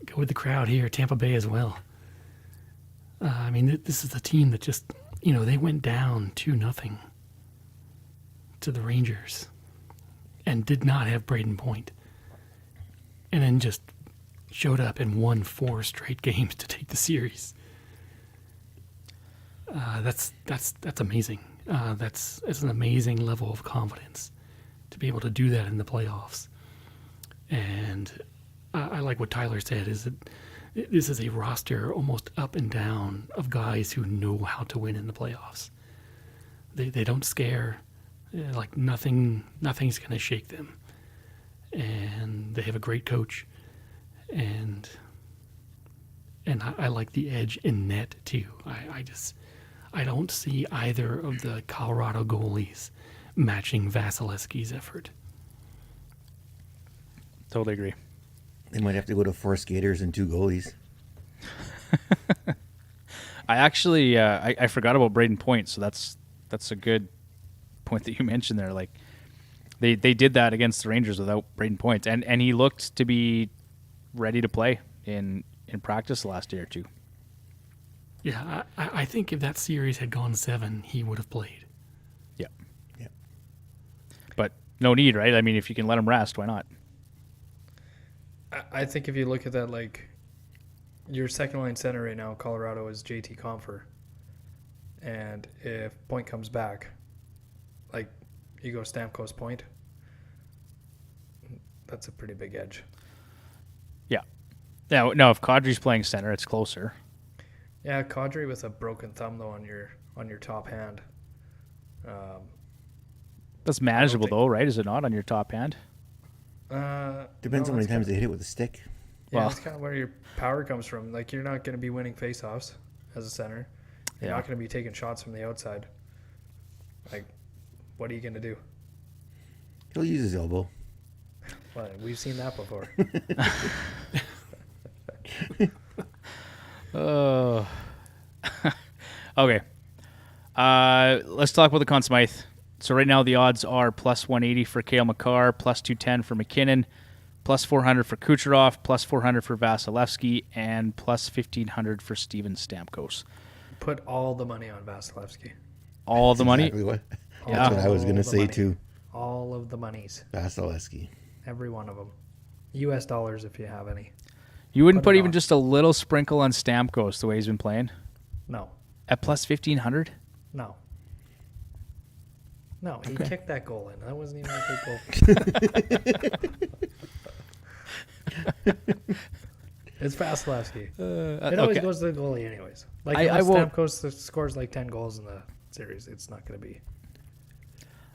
go with the crowd here, Tampa Bay as well. I mean, this is a team that just, they went down 2-0 to the Rangers and did not have Braden Point, and then just showed up and won 4 straight games to take the series. That's amazing. It's an amazing level of confidence to be able to do that in the playoffs. And I like what Tyler said, is that this is a roster almost up and down of guys who know how to win in the playoffs. They don't scare. Like nothing's going to shake them. And they have a great coach. And I like the edge in net too. I don't see either of the Colorado goalies matching Vasilevsky's effort. Totally agree. They might have to go to 4 skaters and 2 goalies. I actually I forgot about Braden Point, so that's a good point that you mentioned there. Like they did that against the Rangers without Braden Point, and he looked to be ready to play in practice the last day or two. Yeah, I think if that series had gone 7, he would have played. Yeah. Yeah. But no need, right? I mean, if you can let him rest, why not? I think if you look at that, like, your second line center right now, Colorado, is JT Compher. And if Point comes back, like, you go Stamkos Point, that's a pretty big edge. Yeah. Now, if Kadri's playing center, it's closer. Yeah, Kadri with a broken thumb, though, on your top hand. That's manageable, though, right? Is it not, on your top hand? Depends on how many times they hit it with a stick. Yeah, Well- that's kind of where your power comes from. Like, you're not going to be winning faceoffs as a center. You're Yeah. not going to be taking shots from the outside. Like, what are you going to do? He'll use his elbow. Well, we've seen that before. Oh. Okay. Let's talk about the Conn Smythe. So right now the odds are plus 180 for Cale Makar, plus 210 for McKinnon, plus 400 for Kucherov, plus 400 for Vasilevsky, and plus 1,500 for Steven Stamkos. Put all the money on Vasilevsky. All the money. Exactly what, Yeah. that's what I was going to All the say money. too. All of the monies. Vasilevsky. Every one of them. US dollars if you have any. You wouldn't Put put it even on. just a little sprinkle on Stamkos the way he's been playing? No. At plus 1,500? No. No, he Okay. kicked that goal in. That wasn't even a good goal. It's Vasilevsky. It always goes to the goalie anyways. Like, I unless won't- Stamkos scores like 10 goals in the series, it's not going to be.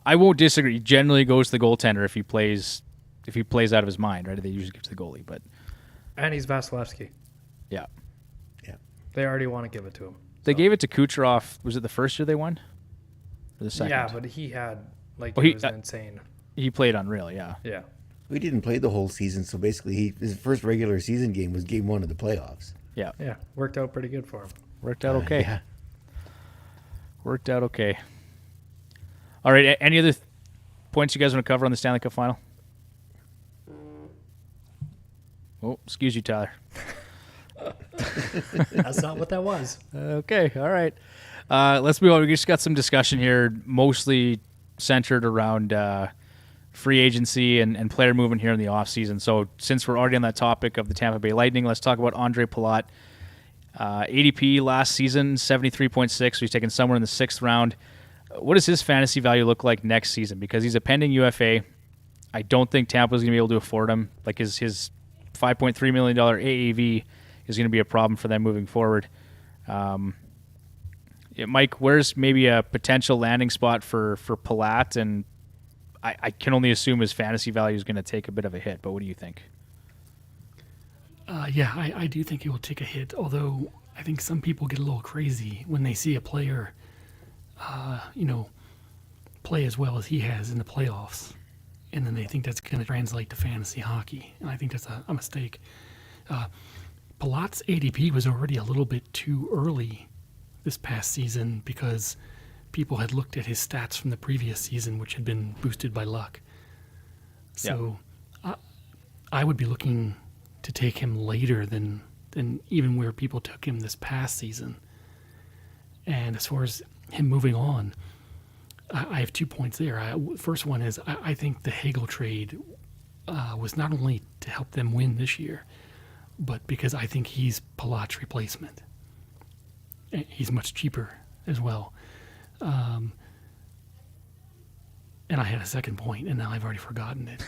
I won't disagree. He generally goes to the goaltender if he plays out of his mind, right? They usually give to the goalie, but And he's Vasilevsky. yeah. They already want to give it to him. They So- gave it to Kucherov. Was it the first year they won? Or the second? Yeah, but he had, like, Well, it he- was insane. He played unreal, yeah. Yeah. We didn't play the whole season, so basically his first regular season game was game 1 of the playoffs. Yeah. Yeah. Worked out pretty good for him. Worked out okay. Yeah. Worked out okay. All right. Any other points you guys want to cover on the Stanley Cup Final? Oh, excuse you, Tyler. That's not what that was. Okay. All right. Let's move on. We just got some discussion here, mostly centered around free agency and player movement here in the offseason. So since we're already on that topic of the Tampa Bay Lightning, let's talk about Andre Palat. ADP last season, 73.6. So he's taken somewhere in the 6th round. What does his fantasy value look like next season? Because he's a pending UFA. I don't think Tampa's going to be able to afford him. Like his $5.3 million AAV is going to be a problem for them moving forward. Mike, where's maybe a potential landing spot for Palat? And I can only assume his fantasy value is going to take a bit of a hit, but what do you think? Yeah, I do think it will take a hit, although I think some people get a little crazy when they see a player, play as well as he has in the playoffs, and then they think that's going to translate to fantasy hockey, and I think that's a mistake. Palat's ADP was already a little bit too early this past season because people had looked at his stats from the previous season, which had been boosted by luck. So I would be looking to take him later than even where people took him this past season. And as far as him moving on, I have 2 points there. First one is I think the Hagel trade was not only to help them win this year, but because I think he's Palat's replacement. He's much cheaper as well. And I had a second point, and now I've already forgotten it.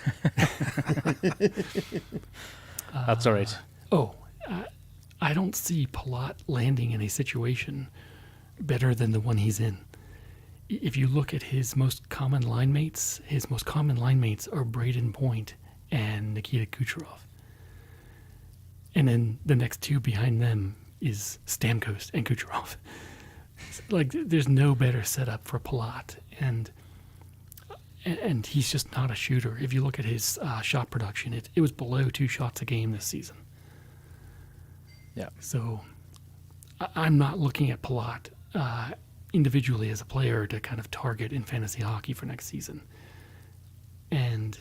That's all right. I don't see Palat landing in a situation better than the one he's in. If you look at his most common line mates are Braden Point and Nikita Kucherov. And then the next two behind them is Stamkos and Kucherov. Like, there's no better setup for Palat. And he's just not a shooter. If you look at his shot production, it was below 2 shots a game this season. Yeah. So I'm not looking at Palat individually as a player to kind of target in fantasy hockey for next season. And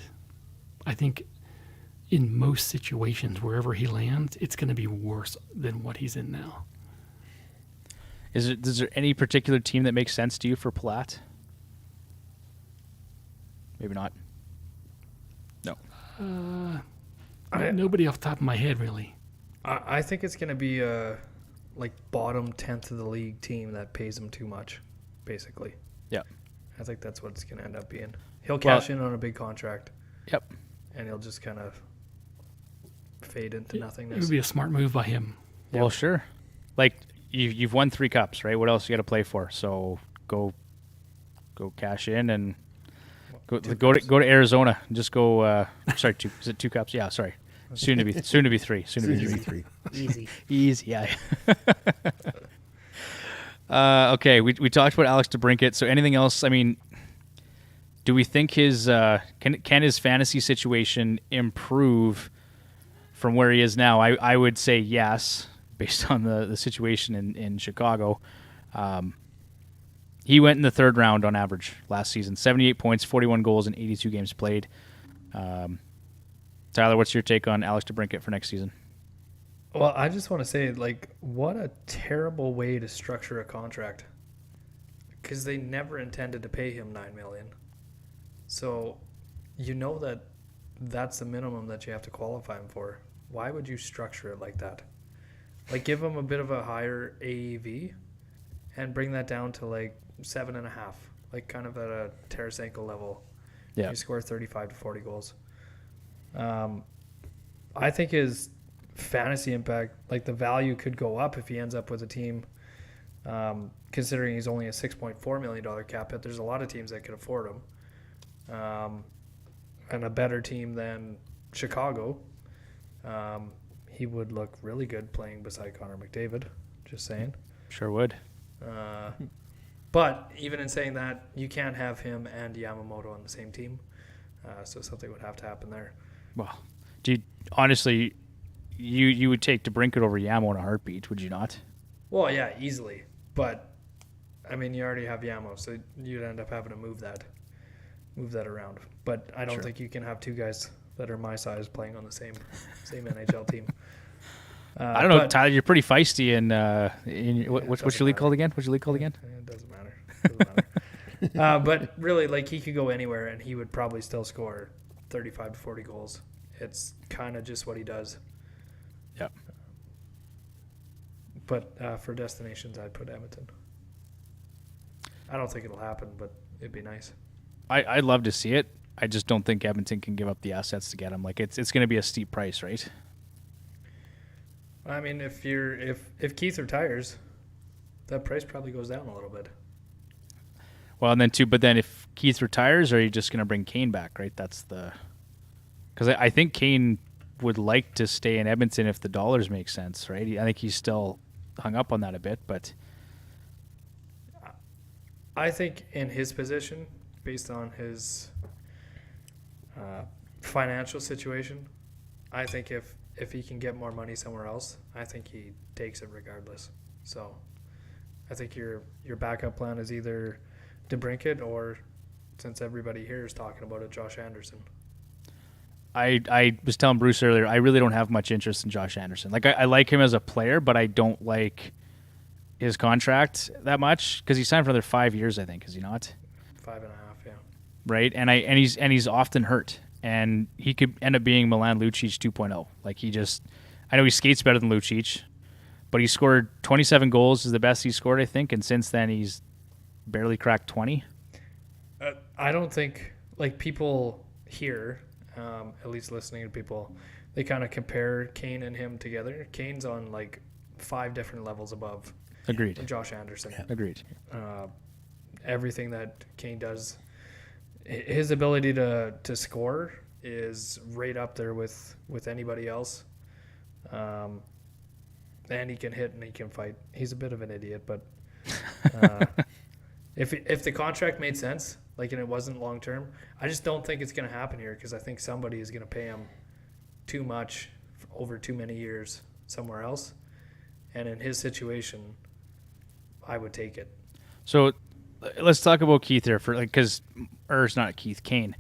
I think in most situations, wherever he lands, it's going to be worse than what he's in now. Is there any particular team that makes sense to you for Palat? Maybe not. No. Nobody off the top of my head, really. I think it's going to be a bottom 10th of the league team that pays him too much, basically. Yeah. I think that's what it's going to end up being. He'll cash in on a big contract. Yep. And he'll just kind of fade into It nothingness. would be a smart move by him. Well, sure. Like, you've won 3 cups, right? What else you got to play for? So go cash in and go to Arizona and just go. Sorry, 2. Is it 2 cups? Yeah, sorry. Soon to be 3. Soon to be 3. Easy. Yeah. Okay, we talked about Alex DeBrincat. So anything else? I mean, do we think his can his fantasy situation improve from where he is now? I would say yes, based on the situation in Chicago. He went in the 3rd round on average last season. 78 points, 41 goals in 82 games played. Tyler, what's your take on Alex DeBrincat for next season? Well, I just want to say, what a terrible way to structure a contract. Because they never intended to pay him $9 million. So, you know that's the minimum that you have to qualify him for. Why would you structure it like that? Give him a bit of a higher AAV and bring that down to 7.5, kind of at a Tarasenko level. Yeah. You score 35 to 40 goals. I think his fantasy impact, the value could go up if he ends up with a team, considering he's only a $6.4 million cap hit. There's a lot of teams that could afford him, and a better team than Chicago. He would look really good playing beside Connor McDavid, just saying. Sure would. But even in saying that, you can't have him and Yamamoto on the same team, so something would have to happen there. Well, honestly, you would take DeBrincat over Yamo in a heartbeat, would you not? Well, yeah, easily. But, I mean, you already have Yamo, so you'd end up having to move that around. But I don't think you can have 2 guys that are my size playing on the same NHL team. I don't know, Tyler. You're pretty feisty what's your league called again? It doesn't matter. But really, he could go anywhere, and he would probably still score 35 to 40 goals. It's kind of just what he does. Yep. But for destinations, I'd put Edmonton. I don't think it'll happen, but it'd be nice. I'd love to see it. I just don't think Edmonton can give up the assets to get him. It's going to be a steep price, right? I mean, if Keith retires, that price probably goes down a little bit. Well, and then if Keith retires, are you just going to bring Kane back, right? That's because I think Kane would like to stay in Edmonton if the dollars make sense, right? I think he's still hung up on that a bit, but I think in his position, based on his financial situation, I think if he can get more money somewhere else, I think he takes it regardless. So I think your backup plan is either DeBrincat or, since everybody here is talking about it, Josh Anderson. I was telling Bruce earlier, I really don't have much interest in Josh Anderson. I like him as a player, but I don't like his contract that much because he signed for another 5 years, I think. Is he not? 5.5, yeah. right? And he's often hurt, and he could end up being Milan Lucic 2.0. Like I know he skates better than Lucic, but he scored 27 goals is the best he scored, I think, and since then he's barely cracked 20. I don't think people here, at least listening to people, they kind of compare Kane and him together. Kane's on 5 different levels above. Agreed. Josh Anderson. Yeah. Agreed. Everything that Kane does, his ability to score is right up there with anybody else. And he can hit and he can fight. He's a bit of an idiot, but if the contract made sense, and it wasn't long term, I just don't think it's going to happen here because I think somebody is going to pay him too much over too many years somewhere else. And in his situation, I would take it. So let's talk about Keith here it's not Keith, Kane.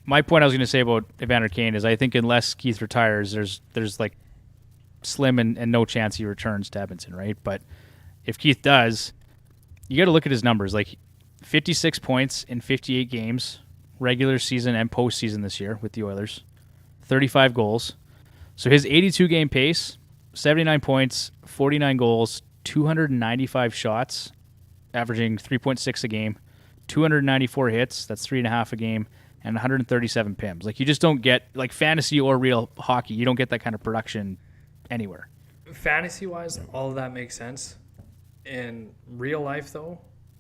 My point I was going to say about Evander Kane is I think unless Keith retires, there's slim and no chance he returns to Edmonton, right? But if Keith does, you got to look at his numbers. 56 points in 58 games, regular season and postseason this year with the Oilers, 35 goals. So his 82-game pace, 79 points, 49 goals, 295 shots, averaging 3.6 a game, 294 hits, that's 3.5 a game, and 137 PIMs. You just don't get, fantasy or real hockey, you don't get that kind of production anywhere. Fantasy-wise, all of that makes sense. In real life, though,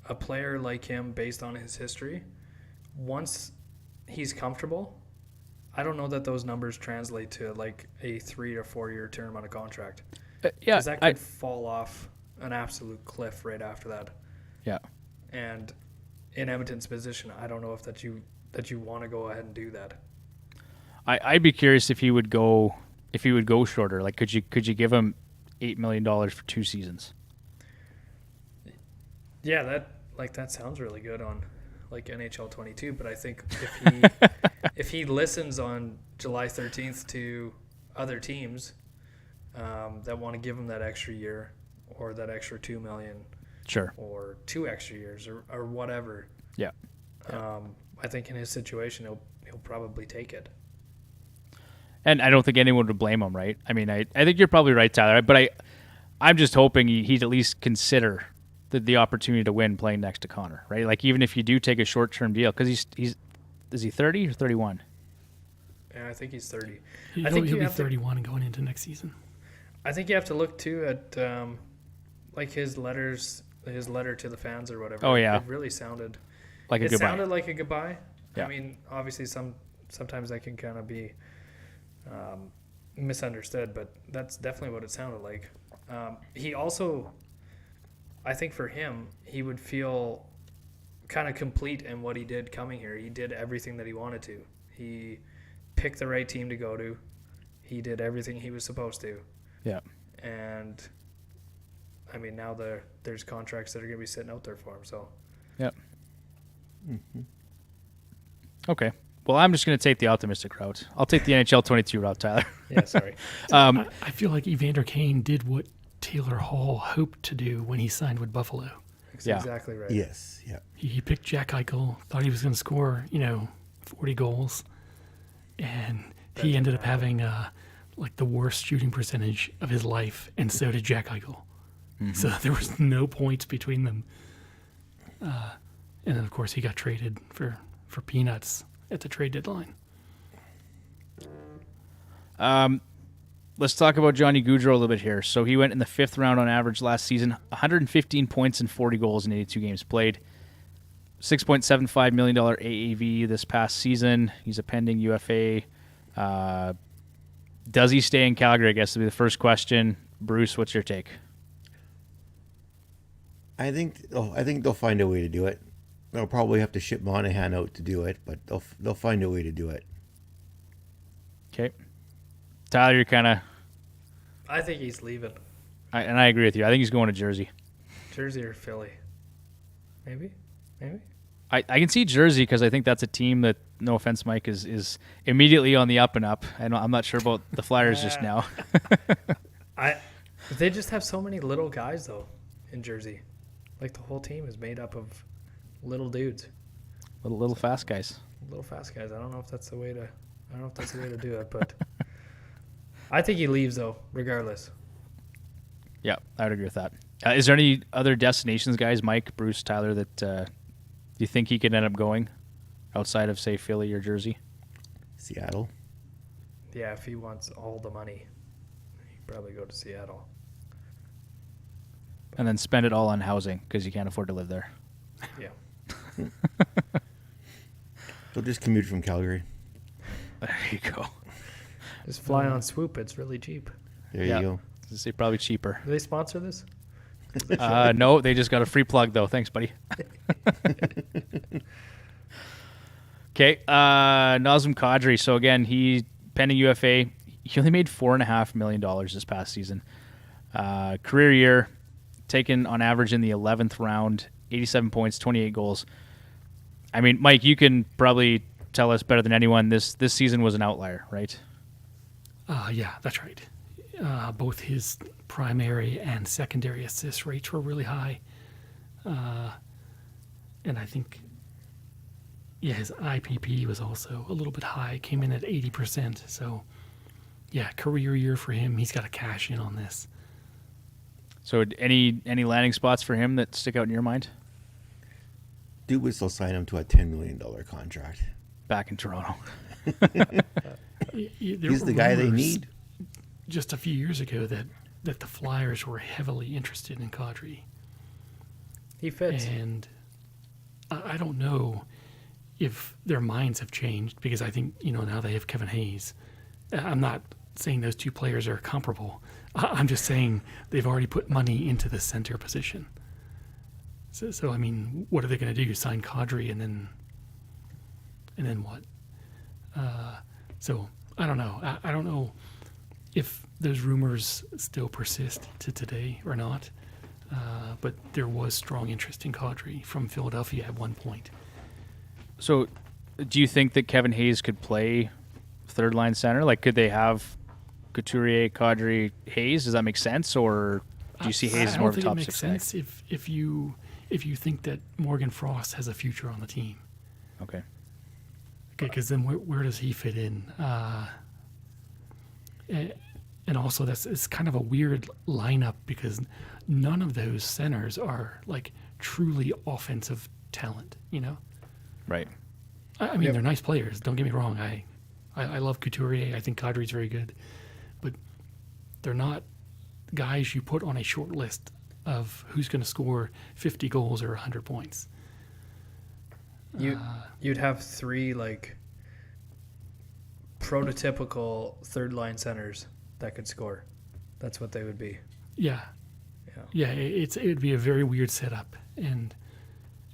a player like him, based on his history, once he's comfortable, I don't know that those numbers translate to a 3 or 4 year term on a contract. Yeah, because that could fall off an absolute cliff right after that. Yeah, and in Edmonton's position, I don't know that you want to go ahead and do that. I'd be curious if he would go shorter. Could you give him $8 million for 2 seasons? Yeah, that sounds really good on NHL 22. But I think if he listens on July 13th to other teams that want to give him that extra year or that extra $2 million, sure, or 2 extra years or whatever, yeah. I think in his situation he'll probably take it. And I don't think anyone would blame him, right? I mean, I think you're probably right, Tyler. But I'm just hoping he'd at least consider the opportunity to win playing next to Connor, right? Even if you do take a short-term deal, because he's is he 30 or 31? Yeah, I think he's 30. I think he'll be 31 going into next season. I think you have to look too at his letter to the fans or whatever. Oh yeah, it really sounded like a goodbye. It sounded like a goodbye. Yeah. I mean, obviously sometimes that can kind of be misunderstood, but that's definitely what it sounded like. He also, I think for him, he would feel kind of complete in what he did coming here. He did everything that he wanted to. He picked the right team to go to. He did everything he was supposed to. Yeah. And I mean, now there's contracts that are going to be sitting out there for him. So. Yep. Mm-hmm. Okay. Well, I'm just going to take the optimistic route. I'll take the NHL 22 route, Tyler. Yeah, sorry. I feel like Evander Kane did what Taylor Hall hoped to do when he signed with Buffalo. Yeah. Exactly right. Yes, yeah. He picked Jack Eichel, thought he was going to score, 40 goals, and he ended up having the worst shooting percentage of his life, and so did Jack Eichel. Mm-hmm. So there was no points between them. And then, of course, he got traded for peanuts at the trade deadline. Let's talk about Johnny Goudreau a little bit here. So he went in the 5th round on average last season, 115 points and 40 goals in 82 games played. $6.75 million AAV this past season. He's a pending UFA. Does he stay in Calgary, I guess, would be the first question. Bruce, what's your take? I think they'll find a way to do it. They'll probably have to ship Monahan out to do it, but they'll find a way to do it. Okay. Tyler, you're kind of... I think he's leaving. And I agree with you. I think he's going to Jersey. Jersey or Philly. Maybe. I can see Jersey because I think that's a team that, no offense, Mike, is immediately on the up and up. And I'm not sure about the Flyers just now. They just have so many little guys, though, in Jersey. The whole team is made up of little dudes. Little fast guys. Little fast guys. I don't know if that's the way to. I don't know if that's the way to do it, but I think he leaves though, regardless. Yeah, I would agree with that. Is there any other destinations, guys, Mike, Bruce, Tyler, that you think he could end up going outside of, say, Philly or Jersey? Seattle. Yeah, if he wants all the money, he'd probably go to Seattle. And then spend it all on housing because you can't afford to live there. Yeah. They'll just commute from Calgary. There you go. Just fly on Swoop. It's really cheap. There Yeah. you go. It's probably cheaper. Do they sponsor this? No, they just got a free plug, though. Thanks, buddy. Okay, Nazem Kadri. So, again, he pending UFA. He only made $4.5 million this past season. Career year, taken on average in the 11th round, 87 points, 28 goals. I mean, Mike, you can probably tell us better than anyone. This season was an outlier, right? Yeah, that's right. Both his primary and secondary assist rates were really high. And I think, yeah, his IPP was also a little bit high, came in at 80%. So, yeah, career year for him. He's got to cash in on this. So any landing spots for him that stick out in your mind? Dude would still sign him to a $10 million contract. Back in Toronto. He's the guy they need. Just a few years ago that the Flyers were heavily interested in Kadri. He fits. And I don't know if their minds have changed because I think, now they have Kevin Hayes. I'm not saying those two players are comparable. I'm just saying they've already put money into the center position. So I mean, what are they going to do? Sign Kadri and then what? So I don't know. I don't know if those rumors still persist to today or not. But there was strong interest in Kadri from Philadelphia at one point. So do you think that Kevin Hayes could play third line center? Like, could they have Couturier, Kadri, Hayes? Does that make sense? Or do you see Hayes as more of a top six guy? I don't think it makes sense if you think that Morgan Frost has a future on the team. Okay. Because then where does he fit in? And also it's kind of a weird lineup because none of those centers are like truly offensive talent, Right. I mean, they're nice players. Don't get me wrong. I love Couturier. I think Kadri's very good. But they're not guys you put on a short list of who's going to score 50 goals or 100 points. You'd have three like prototypical third line centers that could score. That's what they would be. Yeah. It would be a very weird setup, and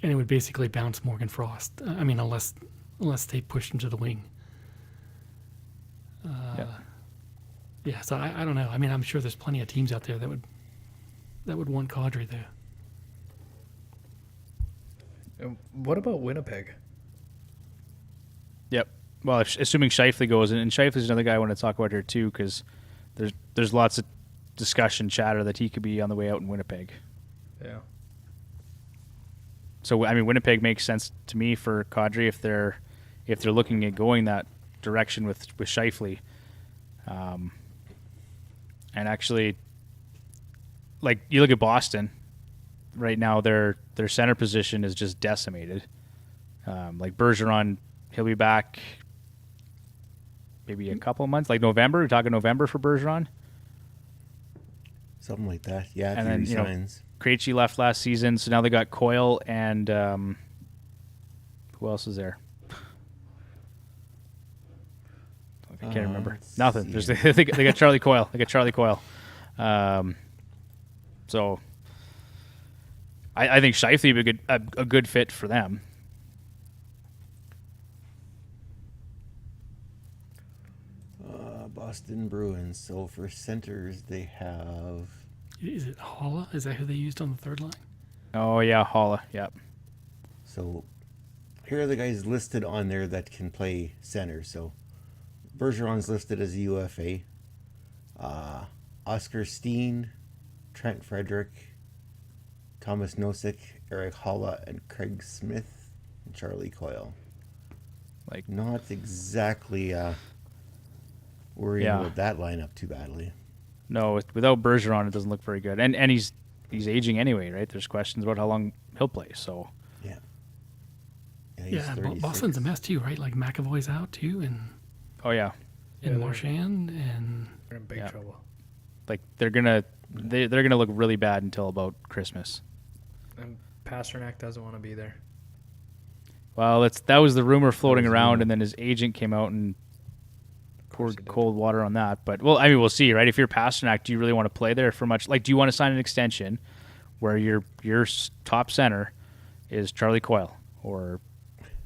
it would basically bounce Morgan Frost. I mean, unless they pushed him to the wing. Yeah. So I don't know. I mean, I'm sure there's plenty of teams out there that would want Kadri there. What about Winnipeg? Yep. Well, assuming Scheifele goes, and Scheifele's another guy I want to talk about here too, because there's lots of discussion, chatter that he could be on the way out in Winnipeg. Yeah. So I mean, Winnipeg makes sense to me for Kadri if they're looking at going that direction with Scheifele. And actually, like you look at Boston right now, their center position is just decimated. Like Bergeron, he'll be back maybe a couple of months, like November. We're talking November for Bergeron. Something like that. Yeah, if And he then, resigns. Krejci left last season, so now they got Coyle and who else is there? I can't remember. Nothing. They got Charlie Coyle. So I think Scheifele would be a good fit for them. Boston Bruins. So for centers, they have. Is it Holla? Is that who they used on the third line? Oh yeah, Holla. Yep. So here are the guys listed on there that can play center. So Bergeron's listed as a UFA. Oscar Steen, Trent Frederick, Thomas Nosek, Eric Holla, and Craig Smith. and Charlie Coyle. Like, not exactly worrying about that lineup too badly. No, without Bergeron, it doesn't look very good. And he's aging anyway, right? There's questions about how long he'll play. So yeah, Boston's a mess too, right? Like McAvoy's out too, and Marchand, and they're in big trouble. Like they're gonna look really bad until about Christmas. And Pasternak doesn't want to be there. Well, that was the rumor floating around, and then his agent came out and poured cold water on that. But we'll see, right? If you're Pasternak, do you really want to play there for much? Like, do you want to sign an extension where your top center is Charlie Coyle or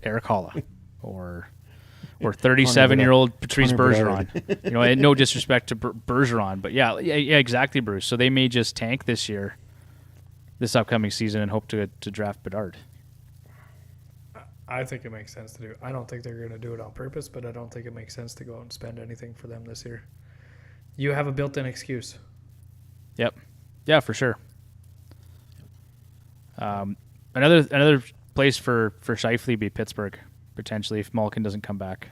Eric Holla or 37-year-old Patrice Bergeron? And no disrespect to Bergeron, but yeah, exactly, Bruce. So they may just tank this upcoming season, and hope to draft Bedard. I think it makes sense to do. I don't think they're going to do it on purpose, but I don't think it makes sense to go out and spend anything for them this year. You have a built-in excuse. Yep. Yeah, for sure. Another place for Scheifele would be Pittsburgh, potentially, if Malkin doesn't come back.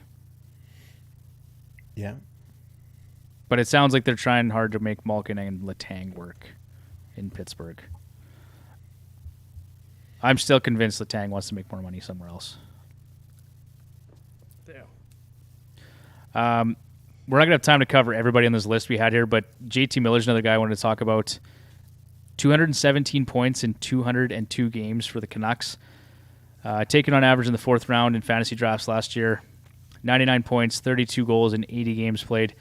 Yeah. But it sounds like they're trying hard to make Malkin and Letang work in Pittsburgh. I'm still convinced Letang wants to make more money somewhere else. Yeah. We're not going to have time to cover everybody on this list we had here, but JT Miller's another guy I wanted to talk about. 217 points in 202 games for the Canucks. Taken on average in the fourth round in fantasy drafts last year. 99 points, 32 goals in 80 games played.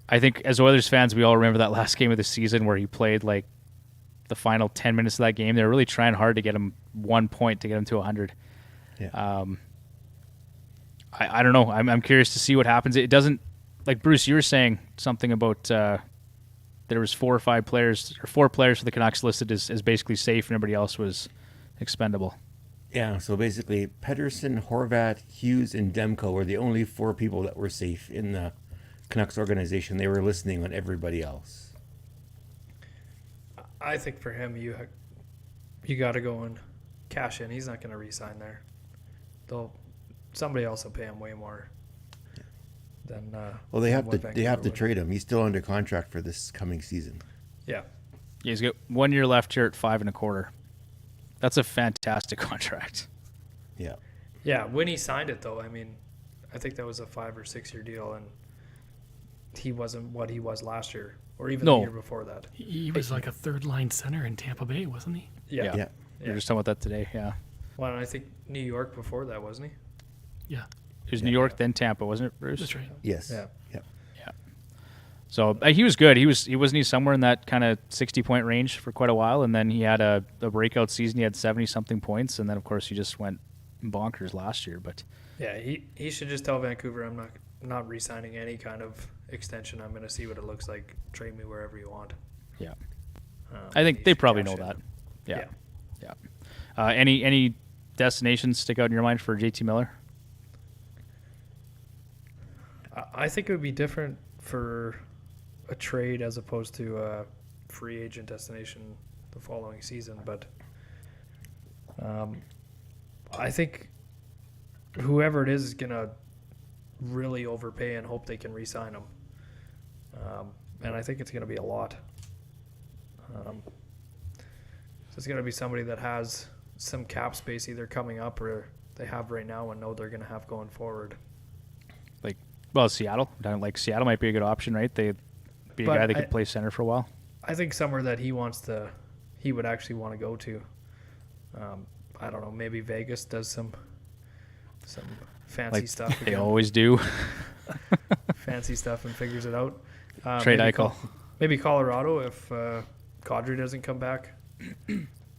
I think as Oilers fans, we all remember that last game of the season where he played like the final 10 minutes of that game. They were really trying hard to get him 1 point to get him to 100. Yeah. I don't know. I'm curious to see what happens. It doesn't, like Bruce, you were saying something about there was four players for the Canucks listed as basically safe, and everybody else was expendable. Yeah, so basically Pettersson, Horvat, Hughes, and Demko were the only four people that were safe in the Canucks organization. They were listening on everybody else. I think for him, you got to go and cash in. He's not going to re-sign there. Somebody else will pay him way more than. Well, they have to trade him. He's still under contract for this coming season. Yeah. He's got 1 year left here at $5.25. That's a fantastic contract. Yeah. Yeah. When he signed it, though, I mean, I think that was a 5 or 6 year deal, and he wasn't what he was last year. Or even the year before that. He was like a third-line center in Tampa Bay, wasn't he? Yeah. We were just talking about that today, yeah. Well, and I think New York before that, wasn't he? Yeah. It was New York, then Tampa, wasn't it, Bruce? That's right. Yes. Yeah. So he was good. Wasn't he somewhere in that kind of 60-point range for quite a while, and then he had a breakout season. He had 70-something points, and then, of course, he just went bonkers last year. But yeah, he should just tell Vancouver, I'm not re-signing any kind of extension. I'm going to see what it looks like. Trade me wherever you want. Yeah. I think they probably know that. Yeah. Any destinations stick out in your mind for JT Miller? I think it would be different for a trade as opposed to a free agent destination the following season. But I think whoever it is going to really overpay and hope they can re-sign him. And I think it's going to be a lot. So it's going to be somebody that has some cap space either coming up or they have right now and know they're going to have going forward. Seattle. Seattle might be a good option, right? They'd be a guy that could play center for a while. I think somewhere that he would actually want to go to. I don't know, maybe Vegas does some fancy stuff. They always do. Fancy stuff and figures it out. Trade Eichel. Maybe Colorado if Gaudreau doesn't come back.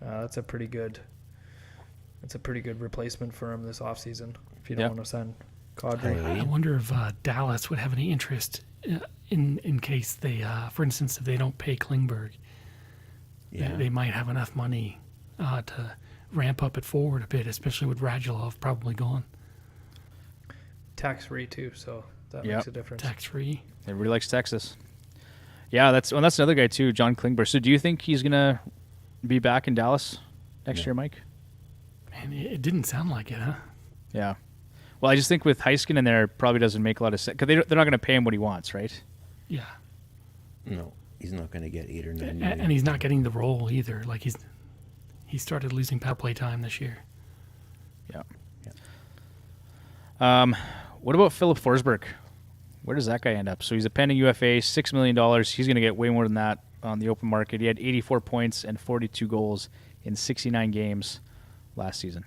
That's a pretty good replacement for him this offseason if you don't want to send Gaudreau. I wonder if Dallas would have any interest in case they, for instance, if they don't pay Klingberg, they might have enough money to ramp up it forward a bit, especially with Radulov probably gone. Tax-free too, so that makes a difference. Tax-free. Everybody likes Texas. Yeah, that's another guy too, John Klingberg. So do you think he's going to be back in Dallas next year, Mike? And it didn't sound like it, huh? Yeah. Well, I just think with Heiskanen in there, it probably doesn't make a lot of sense because they're not going to pay him what he wants, right? Yeah. No, he's not going to get 8 or 9 million. And he's not getting the role either. Like he started losing power play time this year. Yeah. What about Philip Forsberg? Where does that guy end up? So he's a pending UFA, $6 million. He's going to get way more than that on the open market. He had 84 points and 42 goals in 69 games last season.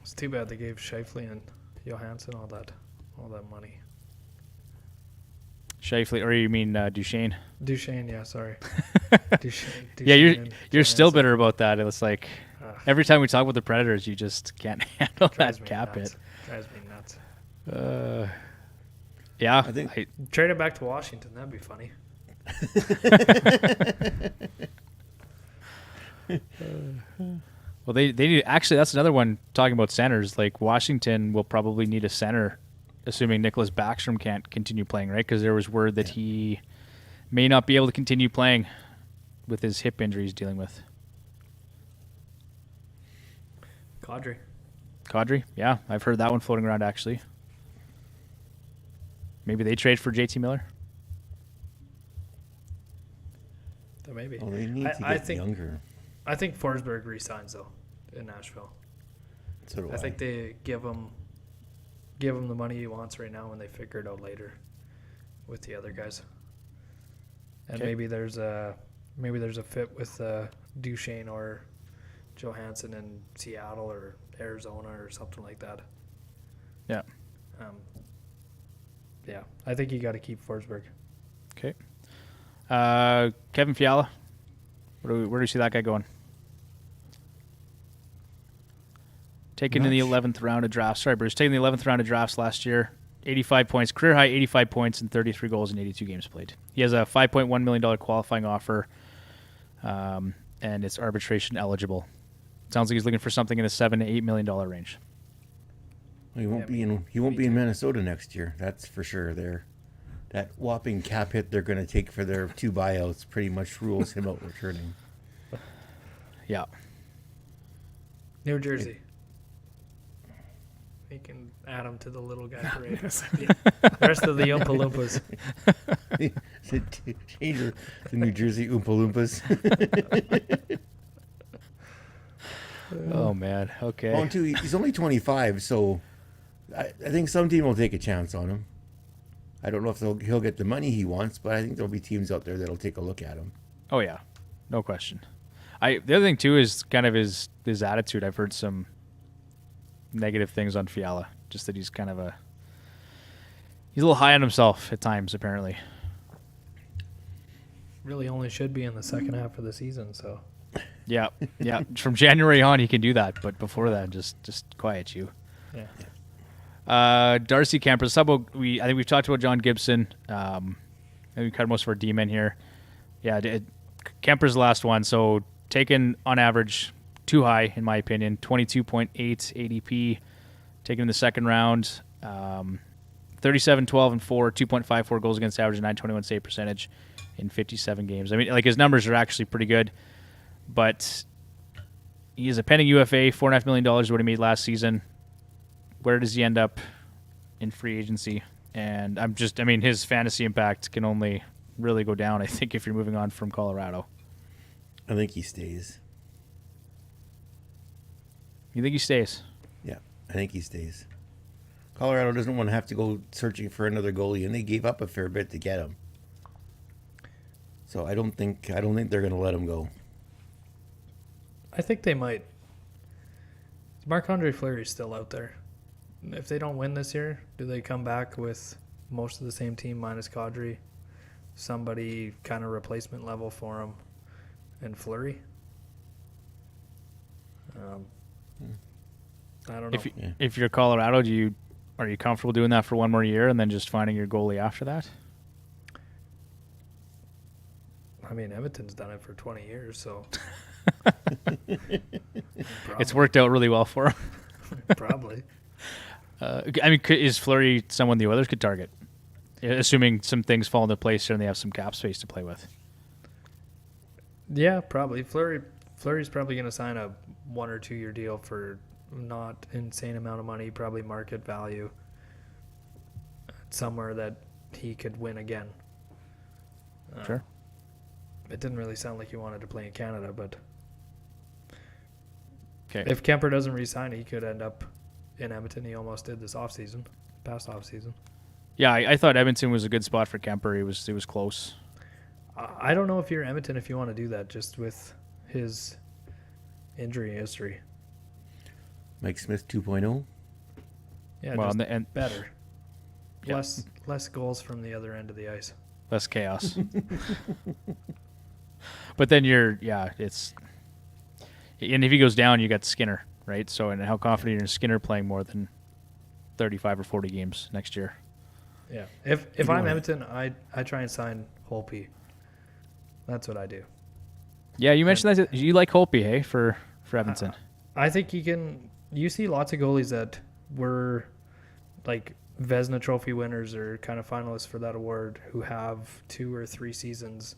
It's too bad they gave Scheifele and Johansson all that money. Scheifele, or you mean Duchesne? Duchesne, yeah, sorry. Duchesne Yeah, and you're still Johansson. bitter about that. It's like every time we talk about the Predators, you just can't handle Drives that me cap nuts. hit. Drives me nuts. Yeah, I think Trade it back to Washington. That'd be funny. well, they need actually. That's another one talking about centers. Like Washington will probably need a center, assuming Nicholas Backstrom can't continue playing, right? Because there was word that he may not be able to continue playing with his hip injury he's dealing with. Kadri, yeah, I've heard that one floating around actually. Maybe they trade for JT Miller. Maybe. well, they need to I get think- younger. I think Forsberg resigns though in Nashville. So do I think they give him the money he wants right now, and they figure it out later with the other guys. And Okay. maybe there's a fit with Duchesne or Johansson in Seattle or Arizona or something like that. Yeah. Yeah, I think you got to keep Forsberg. Okay. Kevin Fiala. Where do you see that guy going? Taken in the 11th round of drafts. Sorry, Bruce. Taken in the 11th round of drafts last year. 85 points. Career high 85 points and 33 goals in 82 games played. He has a $5.1 million qualifying offer, and it's arbitration eligible. Sounds like he's looking for something in the $7 to $8 million range. Well, he won't be in Minnesota next year. That's for sure. That whopping cap hit they're going to take for their 2 buyouts pretty much rules him out returning. Yeah. New Jersey. You can add him to the little guy parade. Yes. The rest of the Oompa Loompas. Change the New Jersey Oompa Loompas. Oh, man. Okay. Well, too, he's only 25, so I think some team will take a chance on him. I don't know if he'll get the money he wants, but I think there'll be teams out there that'll take a look at him. Oh, yeah. No question. The other thing, too, is kind of his attitude. I've heard some negative things on Fiala. Just that he's kind of he's a little high on himself at times, apparently. Really only should be in the second half of the season, so. Yeah. Yeah. From January on, he can do that. But before that, just quiet you. Yeah. Darcy Kemper. I think we've talked about John Gibson. And we cut most of our D-men here. Yeah, Kemper's the last one. So taken on average too high, in my opinion. 22.8 ADP. Taken in the second round. 37, 12, and 4. 2.54 goals against average, 921 save percentage in 57 games. I mean, like his numbers are actually pretty good. But he is a pending UFA. $4.5 million is what he made last season. Where does he end up in free agency? And his fantasy impact can only really go down, I think, if you're moving on from Colorado. I think he stays. You think he stays? Yeah, I think he stays. Colorado doesn't want to have to go searching for another goalie, and they gave up a fair bit to get him. So I don't think they're going to let him go. I think they might. Marc-Andre Fleury's still out there. If they don't win this year, do they come back with most of the same team minus Kadri? Somebody kind of replacement level for him and Fleury? I don't know. If you're Colorado, are you comfortable doing that for one more year and then just finding your goalie after that? I mean, Edmonton's done it for 20 years, so. It's worked out really well for him. Probably. Is Fleury someone the Oilers could target? Assuming some things fall into place here and they have some cap space to play with. Yeah, probably. Fleury Fleury's probably going to sign a 1 or 2 year deal for not insane amount of money, probably market value, somewhere that he could win again. Sure. It didn't really sound like he wanted to play in Canada, but Okay. if Kemper doesn't re-sign, he could end up in Edmonton. He almost did this past offseason. Yeah, I thought Edmonton was a good spot for Kemper. It was close. I don't know if you're Edmonton if you want to do that, just with his injury history. Mike Smith 2.0. Yeah, Well, just and better. Yeah. Less goals from the other end of the ice. less chaos. But then it's. And if he goes down, you got Skinner, right? So, and how confident are Skinner playing more than 35 or 40 games next year? Yeah. If I'm Edmonton, I try and sign Holtby. That's what I do. Yeah, you mentioned that you like Holtby, hey, for Edmonton. I think he can. You see lots of goalies that were like Vezina Trophy winners or kind of finalists for that award who have 2 or 3 seasons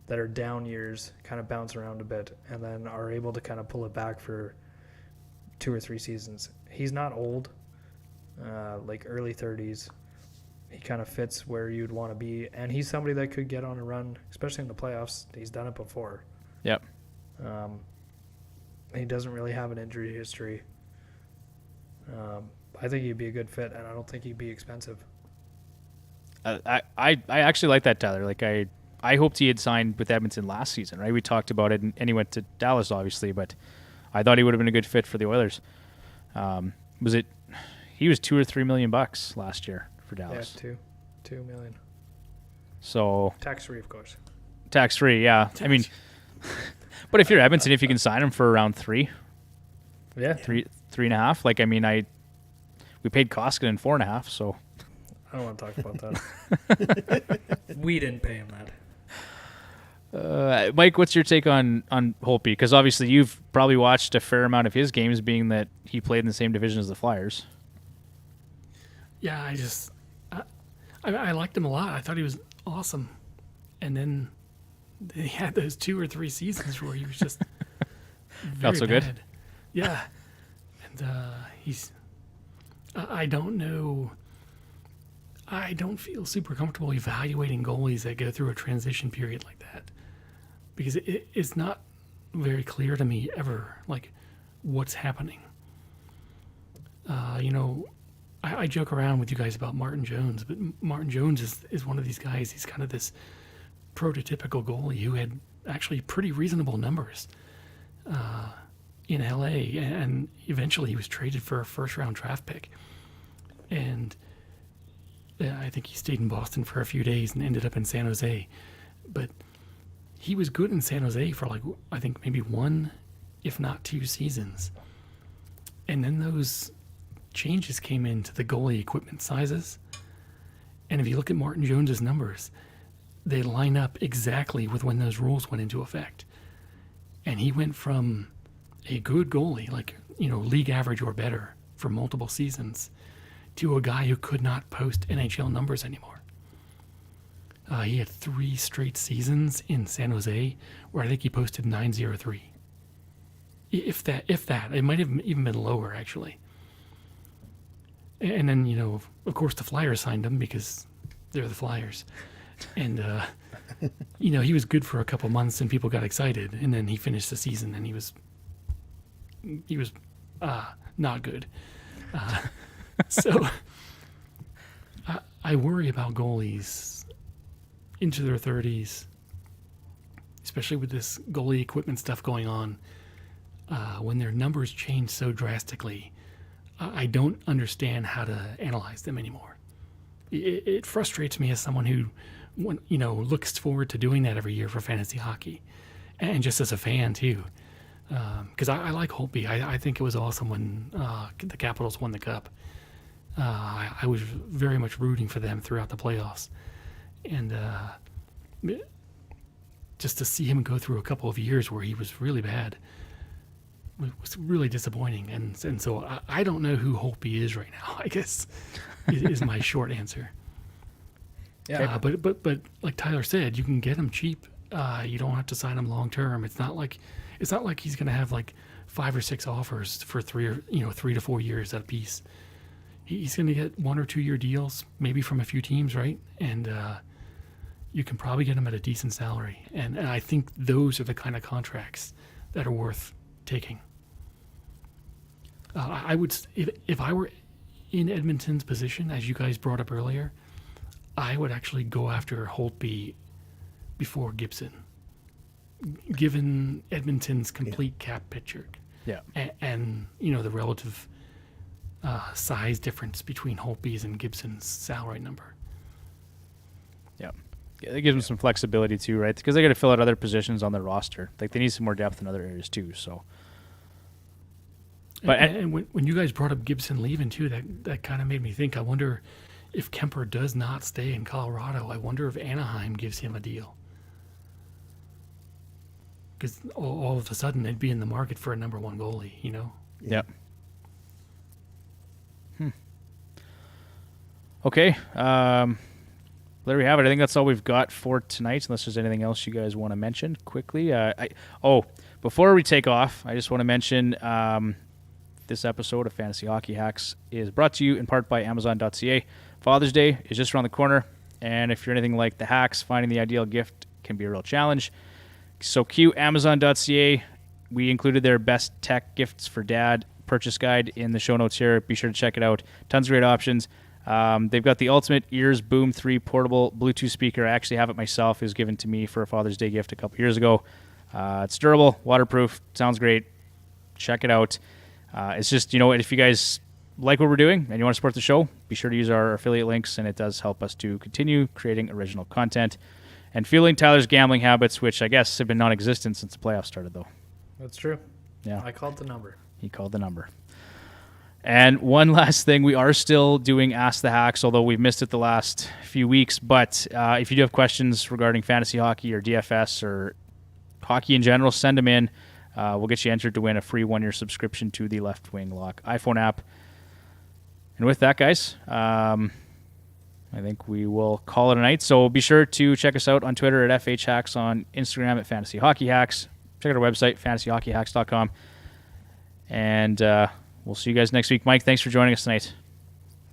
that are down years, kind of bounce around a bit, and then are able to kind of pull it back for 2 or 3 seasons. He's not old, like early 30s. He kind of fits where you'd want to be, and he's somebody that could get on a run, especially in the playoffs. He's done it before. Yep. He doesn't really have an injury history. I think he'd be a good fit, and I don't think he'd be expensive. I actually like that, Tyler. Like I hoped he had signed with Edmonton last season, right? We talked about it, and he went to Dallas, obviously, but I thought he would have been a good fit for the Oilers. He was $2 or $3 million last year for Dallas. Yeah, $2 million. So Tax-free, of course. tax-free, yeah. I mean, but if you're Edmonton, if you can sign him for around 3, Yeah. 3.5, like, I mean, we paid Koskinen 4.5, so. I don't want to talk about that. We didn't pay him that. Mike, what's your take on Holtby? Because obviously you've probably watched a fair amount of his games, being that he played in the same division as the Flyers. Yeah, I liked him a lot. I thought he was awesome. And then he had those 2 or 3 seasons where he was just very Not so bad. good? Yeah. And he's... I don't know... I don't feel super comfortable evaluating goalies that go through a transition period like that, because it's not very clear to me ever, like, what's happening. I joke around with you guys about Martin Jones, but Martin Jones is one of these guys. He's kind of this prototypical goalie who had actually pretty reasonable numbers in LA, and eventually he was traded for a first-round draft pick. And I think he stayed in Boston for a few days and ended up in San Jose. But he was good in San Jose for, like, I think maybe 1, if not 2 seasons. And then those changes came into the goalie equipment sizes. And if you look at Martin Jones's numbers, they line up exactly with when those rules went into effect. And he went from a good goalie, like, league average or better for multiple seasons, to a guy who could not post NHL numbers anymore. He had 3 straight seasons in San Jose where I think he posted 903. If that. It might have even been lower, actually. And then, of course the Flyers signed him because they're the Flyers. And, he was good for a couple months and people got excited. And then he finished the season and he was not good. So I worry about goalies into their 30s, especially with this goalie equipment stuff going on, when their numbers change so drastically. I don't understand how to analyze them anymore. It frustrates me as someone who, looks forward to doing that every year for fantasy hockey, and just as a fan too. Because I like Holtby. I think it was awesome when the Capitals won the Cup. I was very much rooting for them throughout the playoffs. And just to see him go through a couple of years where he was really bad was really disappointing. And so I don't know who Holtby is right now, I guess, is my short answer. Yeah. But like Tyler said, you can get him cheap. You don't have to sign him long term. It's not like it's not like he's going to have like 5 or 6 offers for 3 to 4 years at a piece. He's going to get 1 or 2 year deals, maybe from a few teams, right? And you can probably get him at a decent salary. And I think those are the kind of contracts that are worth taking. I would, if I were in Edmonton's position, as you guys brought up earlier, I would actually go after Holtby before Gibson, given Edmonton's complete cap picture. Yeah. And the relative size difference between Holtby's and Gibson's salary number. Yeah. It gives them some flexibility too, right? Because they got to fill out other positions on their roster. Like they need some more depth in other areas too. So, but and when you guys brought up Gibson leaving too, that kind of made me think. I wonder if Kemper does not stay in Colorado. I wonder if Anaheim gives him a deal, because all of a sudden they'd be in the market for a number 1 goalie. Yep. Okay. There we have it. I think that's all we've got for tonight, unless there's anything else you guys want to mention quickly. Before we take off, I just want to mention this episode of Fantasy Hockey Hacks is brought to you in part by Amazon.ca. Father's Day is just around the corner, and if you're anything like the hacks, finding the ideal gift can be a real challenge. So cue Amazon.ca. We included their best tech gifts for dad purchase guide in the show notes here. Be sure to check it out. Tons of great options. They've got the Ultimate Ears Boom 3 portable Bluetooth speaker. I actually have it myself. It was given to me for a Father's Day gift a couple years ago. It's durable, waterproof, sounds great. Check it out. It's just, if you guys like what we're doing and you want to support the show, be sure to use our affiliate links, and it does help us to continue creating original content and fueling Tyler's gambling habits, which I guess have been non-existent since the playoffs started, though. That's true. Yeah. I called the number. He called the number. And one last thing, we are still doing Ask the Hacks, although we've missed it the last few weeks. But if you do have questions regarding fantasy hockey or DFS or hockey in general, send them in. We'll get you entered to win a free 1-year subscription to the Left Wing Lock iPhone app. And with that, guys, I think we will call it a night. So be sure to check us out on Twitter at FH Hacks, on Instagram at Fantasy Hockey Hacks. Check out our website, fantasyhockeyhacks.com. And we'll see you guys next week. Mike, thanks for joining us tonight.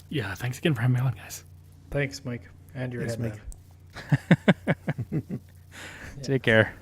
Yeah, thanks again for having me on, guys. Thanks, Mike. And your head, Mike. man. Take care.